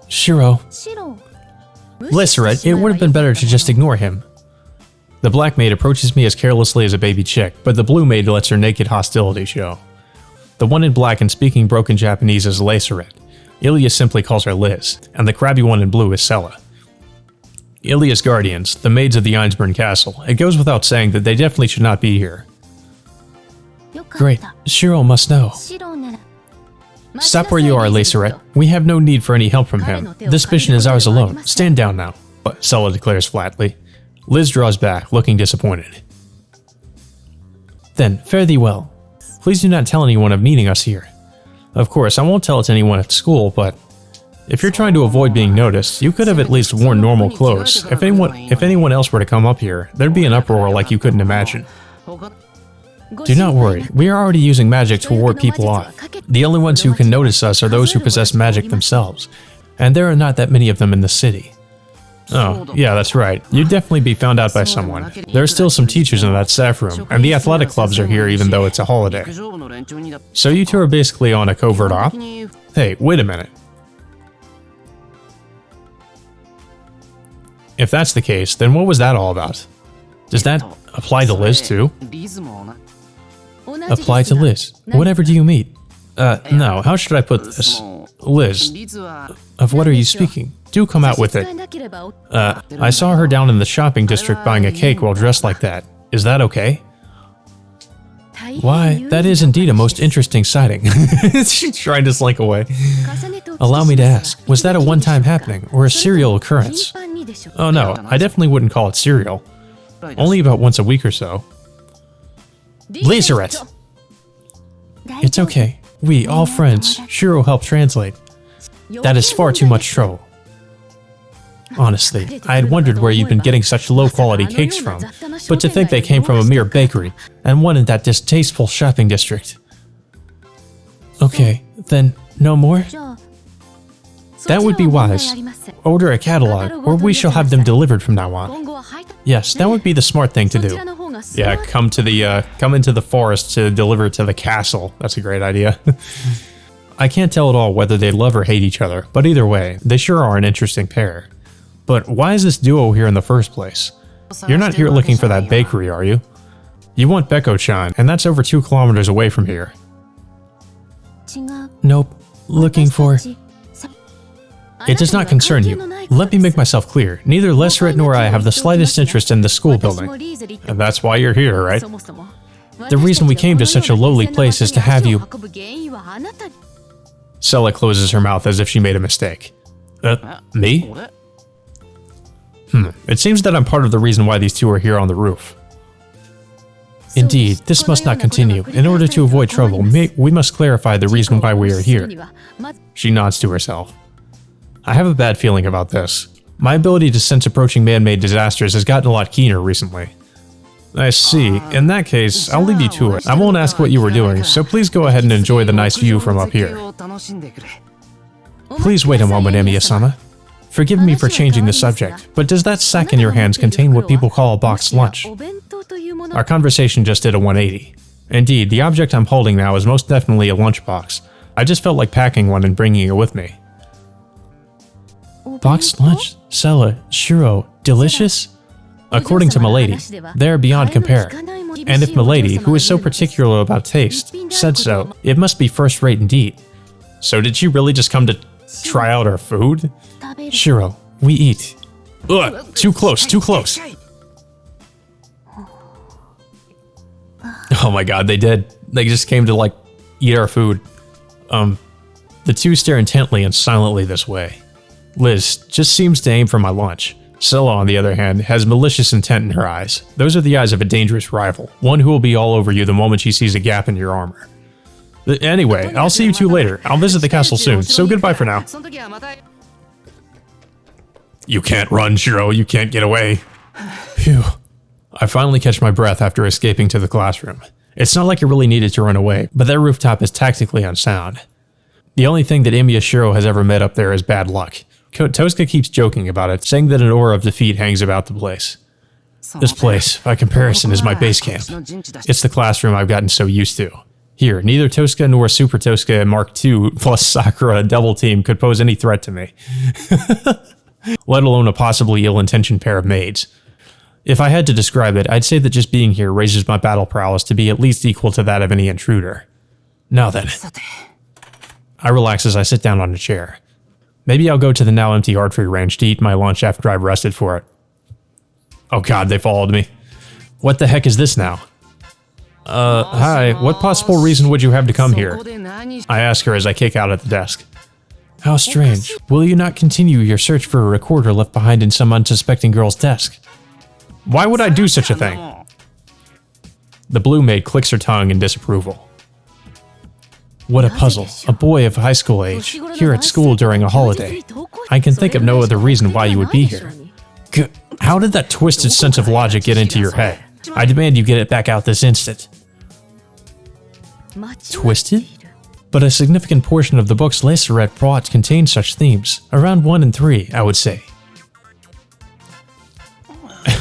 Shiro. Lisseret, it would have been better to just ignore him. The black maid approaches me as carelessly as a baby chick, but the blue maid lets her naked hostility show. The one in black and speaking broken Japanese is Lisseret. Ilya simply calls her Liz, and the crabby one in blue is Sella. Ilya's guardians, the maids of the Einsburn Castle, it goes without saying that they definitely should not be here. Great, Shiro must know. Stop where you are, Lisseret. We have no need for any help from him. This mission is ours alone. Stand down now, Sella declares flatly. Liz draws back, looking disappointed. Then, fare thee well. Please do not tell anyone of meeting us here. Of course, I won't tell it to anyone at school, but if you're trying to avoid being noticed, you could have at least worn normal clothes. If anyone else were to come up here, there'd be an uproar like you couldn't imagine. Do not worry, we are already using magic to ward people off. The only ones who can notice us are those who possess magic themselves, and there are not that many of them in the city. Oh, yeah, that's right. You'd definitely be found out by someone. There are still some teachers in that staff room, and the athletic clubs are here even though it's a holiday. So you two are basically on a covert op? Hey, wait a minute. If that's the case, then what was that all about? Does that apply to Liz too? Apply to Liz. Whatever do you mean? No, how should I put this? Liz, of what are you speaking? Do come out with it. I saw her down in the shopping district buying a cake while dressed like that. Is that okay? Why, that is indeed a most interesting sighting. She's trying to slink away. Allow me to ask, was that a one-time happening or a serial occurrence? Oh no, I definitely wouldn't call it serial. Only about once a week or so. Laserette! It's okay. We, all friends, Shiro helped translate. That is far too much trouble. Honestly, I had wondered where you'd been getting such low-quality cakes from, but to think they came from a mere bakery, and one in that distasteful shopping district. Okay, then no more? That would be wise. Order a catalog, or we shall have them delivered from now on. Yes, that would be the smart thing to do. Yeah, come into the forest to deliver to the castle. That's a great idea. I can't tell at all whether they love or hate each other, but either way, they sure are an interesting pair. But why is this duo here in the first place? You're not here looking for that bakery, are you? You want Beko-chan, and that's over 2 kilometers away from here. Nope. Looking for... It does not concern you. Let me make myself clear. Neither Laserette nor I have the slightest interest in the school building. And that's why you're here, right? The reason we came to such a lowly place is to have you... Sella closes her mouth as if she made a mistake. Me? It seems that I'm part of the reason why these two are here on the roof. Indeed, this must not continue. In order to avoid trouble, we must clarify the reason why we are here. She nods to herself. I have a bad feeling about this. My ability to sense approaching man-made disasters has gotten a lot keener recently. I see. In that case, I'll leave you to it. I won't ask what you were doing, so please go ahead and enjoy the nice view from up here. Please wait a moment, Emiya-sama. Forgive me for changing the subject, but does that sack in your hands contain what people call a boxed lunch? Our conversation just did a 180. Indeed, the object I'm holding now is most definitely a lunchbox. I just felt like packing one and bringing it with me. Boxed lunch? Sella, Shiro, delicious? According to Milady, they're beyond compare. And if Milady, who is so particular about taste, said so, it must be first-rate indeed. So did she really just come to try out our food? Shiro, we eat. Ugh, too close, too close. Oh my god, they did. They just came to, like, eat our food. The two stare intently and silently this way. Liz just seems to aim for my lunch. Sella, on the other hand, has malicious intent in her eyes. Those are the eyes of a dangerous rival, one who will be all over you the moment she sees a gap in your armor. Anyway, I'll see you two later. I'll visit the castle soon, so goodbye for now. You can't run, Shiro. You can't get away. Phew. I finally catch my breath after escaping to the classroom. It's not like I really needed to run away, but that rooftop is tactically unsound. The only thing that Emiya Shiro has ever met up there is bad luck. Tosuke keeps joking about it, saying that an aura of defeat hangs about the place. This place, by comparison, is my base camp. It's the classroom I've gotten so used to. Here, neither Tosuke nor Super Tosuke Mark II plus Sakura double team could pose any threat to me. Let alone a possibly ill-intentioned pair of maids. If I had to describe it, I'd say that just being here raises my battle prowess to be at least equal to that of any intruder. Now then. I relax as I sit down on a chair. Maybe I'll go to the now empty archery range to eat my lunch after I've rested for it. Oh god, they followed me. What the heck is this now? Hi, what possible reason would you have to come here? I ask her as I kick out at the desk. How strange. Will you not continue your search for a recorder left behind in some unsuspecting girl's desk? Why would I do such a thing? The blue maid clicks her tongue in disapproval. What a puzzle. A boy of high school age, here at school during a holiday. I can think of no other reason why you would be here. How did that twisted sense of logic get into your head? I demand you get it back out this instant. Twisted? But a significant portion of the books Lacerette brought contained such themes. Around 1 and 3, I would say.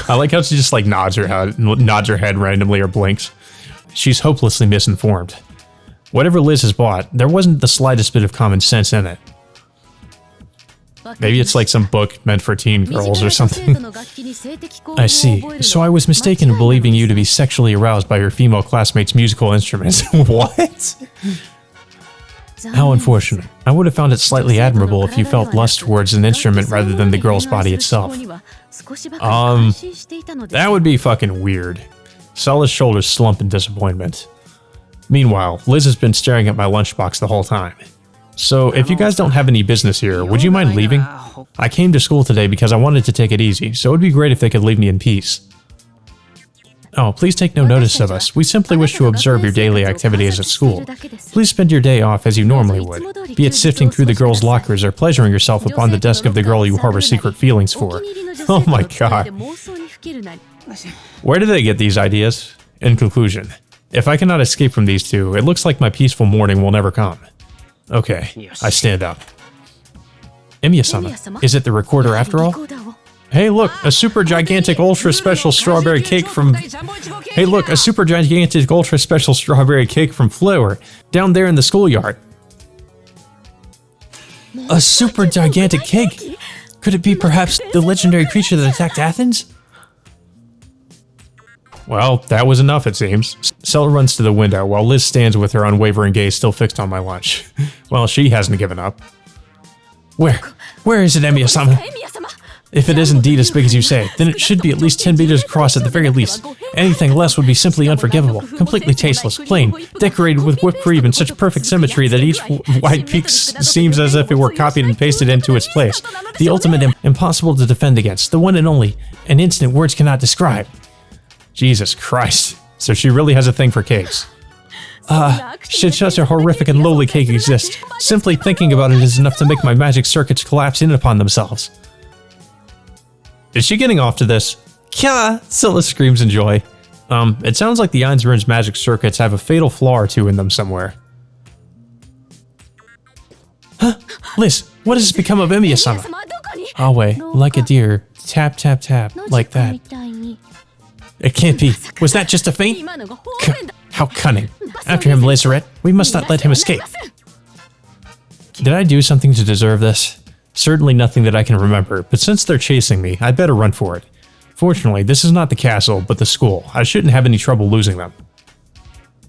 I like how she just like nods her head randomly or blinks. She's hopelessly misinformed. Whatever Liz has bought, there wasn't the slightest bit of common sense in it. Maybe it's like some book meant for teen girls or something. I see. So I was mistaken in believing you to be sexually aroused by your female classmates' musical instruments. What? How unfortunate. I would have found it slightly admirable if you felt lust towards an instrument rather than the girl's body itself. That would be fucking weird. Stella's shoulders slump in disappointment. Meanwhile, Liz has been staring at my lunchbox the whole time. So, if you guys don't have any business here, would you mind leaving? I came to school today because I wanted to take it easy, so it would be great if they could leave me in peace. Oh, please take no notice of us. We simply wish to observe your daily activities at school. Please spend your day off as you normally would, be it sifting through the girls' lockers or pleasuring yourself upon the desk of the girl you harbor secret feelings for. Oh my god. Where do they get these ideas? In conclusion, if I cannot escape from these two, it looks like my peaceful morning will never come. Okay, I stand up. Emiya-sama, is it the recorder after all? Hey look, a super gigantic ultra special strawberry cake from... Hey look, a super gigantic ultra special strawberry cake from Flower, down there in the schoolyard. A super gigantic cake? Could it be perhaps the legendary creature that attacked Athens? Well, that was enough, it seems. Stella runs to the window while Liz stands with her unwavering gaze still fixed on my lunch. Well, she hasn't given up. Where is it, Emiya-sama? If it is indeed as big as you say, then it should be at least 10 meters across at the very least. Anything less would be simply unforgivable, completely tasteless, plain, decorated with whipped cream in such perfect symmetry that each white peak seems as if it were copied and pasted into its place. The ultimate impossible to defend against, the one and only, an instant words cannot describe. Jesus Christ. So she really has a thing for cakes. Should such a horrific and lowly cake exist? Simply thinking about it is enough to make my magic circuits collapse in upon themselves. Is she getting off to this? Kya! Scylla screams in joy. It sounds like the Ainsburn's magic circuits have a fatal flaw or two in them somewhere. Huh? Liz, what has become of Emiya-sama? Awe, like a deer, tap, tap, tap, like that. It can't be. Was that just a feint? How cunning. After him, Lacerette. We must not let him escape. Did I do something to deserve this? Certainly nothing that I can remember, but since they're chasing me, I'd better run for it. Fortunately, this is not the castle, but the school. I shouldn't have any trouble losing them.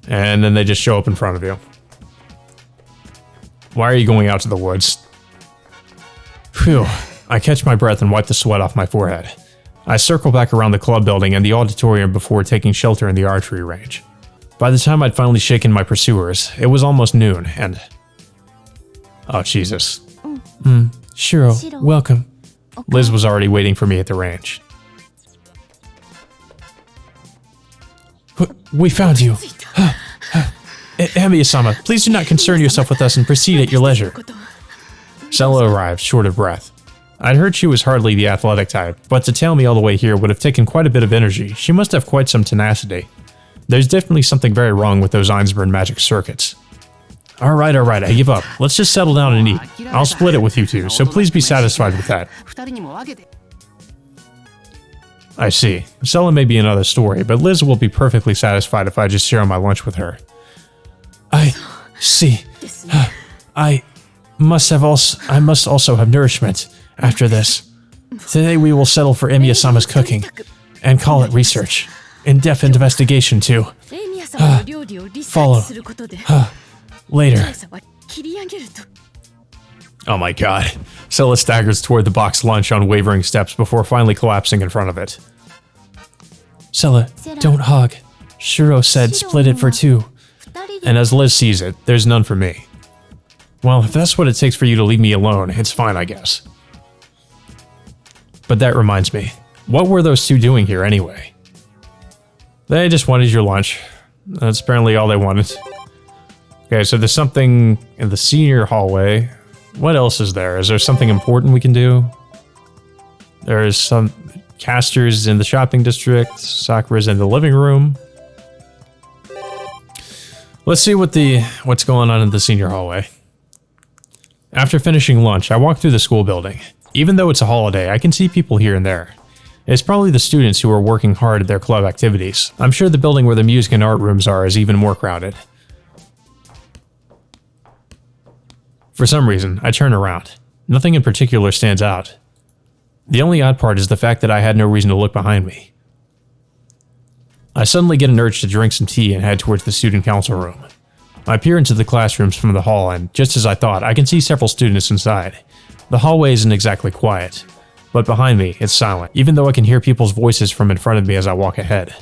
And then they just show up in front of you. Why are you going out to the woods? Phew. I catch my breath and wipe the sweat off my forehead. I circle back around the club building and the auditorium before taking shelter in the archery range. By the time I'd finally shaken my pursuers, it was almost noon, and... Oh, Jesus. Shiro, welcome. Liz was already waiting for me at the range. We found you. Emiya-sama, please do not concern yourself with us and proceed at your leisure. Stella arrived, short of breath. I'd heard she was hardly the athletic type, but to tail me all the way here would have taken quite a bit of energy. She must have quite some tenacity. There's definitely something very wrong with those Ainsburn magic circuits. Alright, I give up. Let's just settle down and eat. I'll split it with you two, so please be satisfied with that. I see. Stella may be another story, but Liz will be perfectly satisfied if I just share my lunch with her. I see. I must also have nourishment after this. Today we will settle for Emiya-sama's cooking and call it research. In-depth investigation too. Follow. Later. Oh my god. Stella staggers toward the box lunch on wavering steps before finally collapsing in front of it. Stella, don't hog. Shiro said split it for two. And as Liz sees it, there's none for me. Well, if that's what it takes for you to leave me alone, it's fine, I guess. But that reminds me, what were those two doing here anyway? They just wanted your lunch. That's apparently all they wanted. Okay, so there's something in the senior hallway. What else is there? Is there something important we can do? There is some... Caster's in the shopping district. Sakura's in the living room. Let's see what's going on in the senior hallway. After finishing lunch, I walk through the school building. Even though it's a holiday, I can see people here and there. It's probably the students who are working hard at their club activities. I'm sure the building where the music and art rooms are is even more crowded. For some reason, I turn around. Nothing in particular stands out. The only odd part is the fact that I had no reason to look behind me. I suddenly get an urge to drink some tea and head towards the student council room. I peer into the classrooms from the hall and, just as I thought, I can see several students inside. The hallway isn't exactly quiet, but behind me, it's silent, even though I can hear people's voices from in front of me as I walk ahead.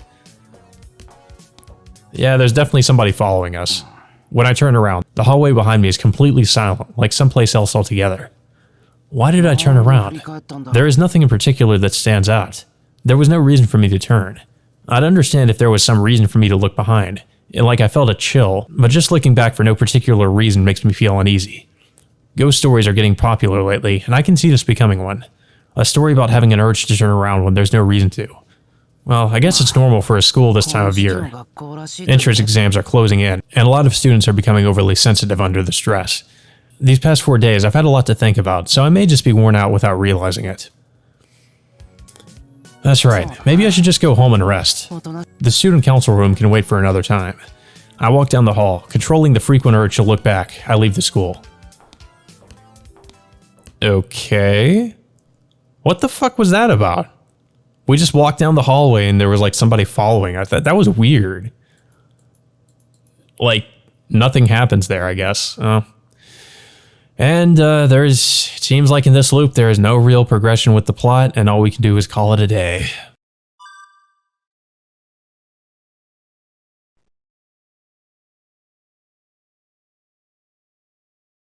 Yeah, there's definitely somebody following us. When I turn around, the hallway behind me is completely silent, like someplace else altogether. Why did I turn around? There is nothing in particular that stands out. There was no reason for me to turn. I'd understand if there was some reason for me to look behind, like I felt a chill, but just looking back for no particular reason makes me feel uneasy. Ghost stories are getting popular lately, and I can see this becoming one. A story about having an urge to turn around when there's no reason to. Well, I guess it's normal for a school this time of year. Entrance exams are closing in, and a lot of students are becoming overly sensitive under the stress. These past 4 days, I've had a lot to think about, so I may just be worn out without realizing it. That's right, maybe I should just go home and rest. The student council room can wait for another time. I walk down the hall, controlling the frequent urge to look back. I leave the school. Okay. What the fuck was that about? We just walked down the hallway and there was like somebody following. I thought that was weird. Like, nothing happens there, I guess. And it seems like in this loop there is no real progression with the plot, and all we can do is call it a day.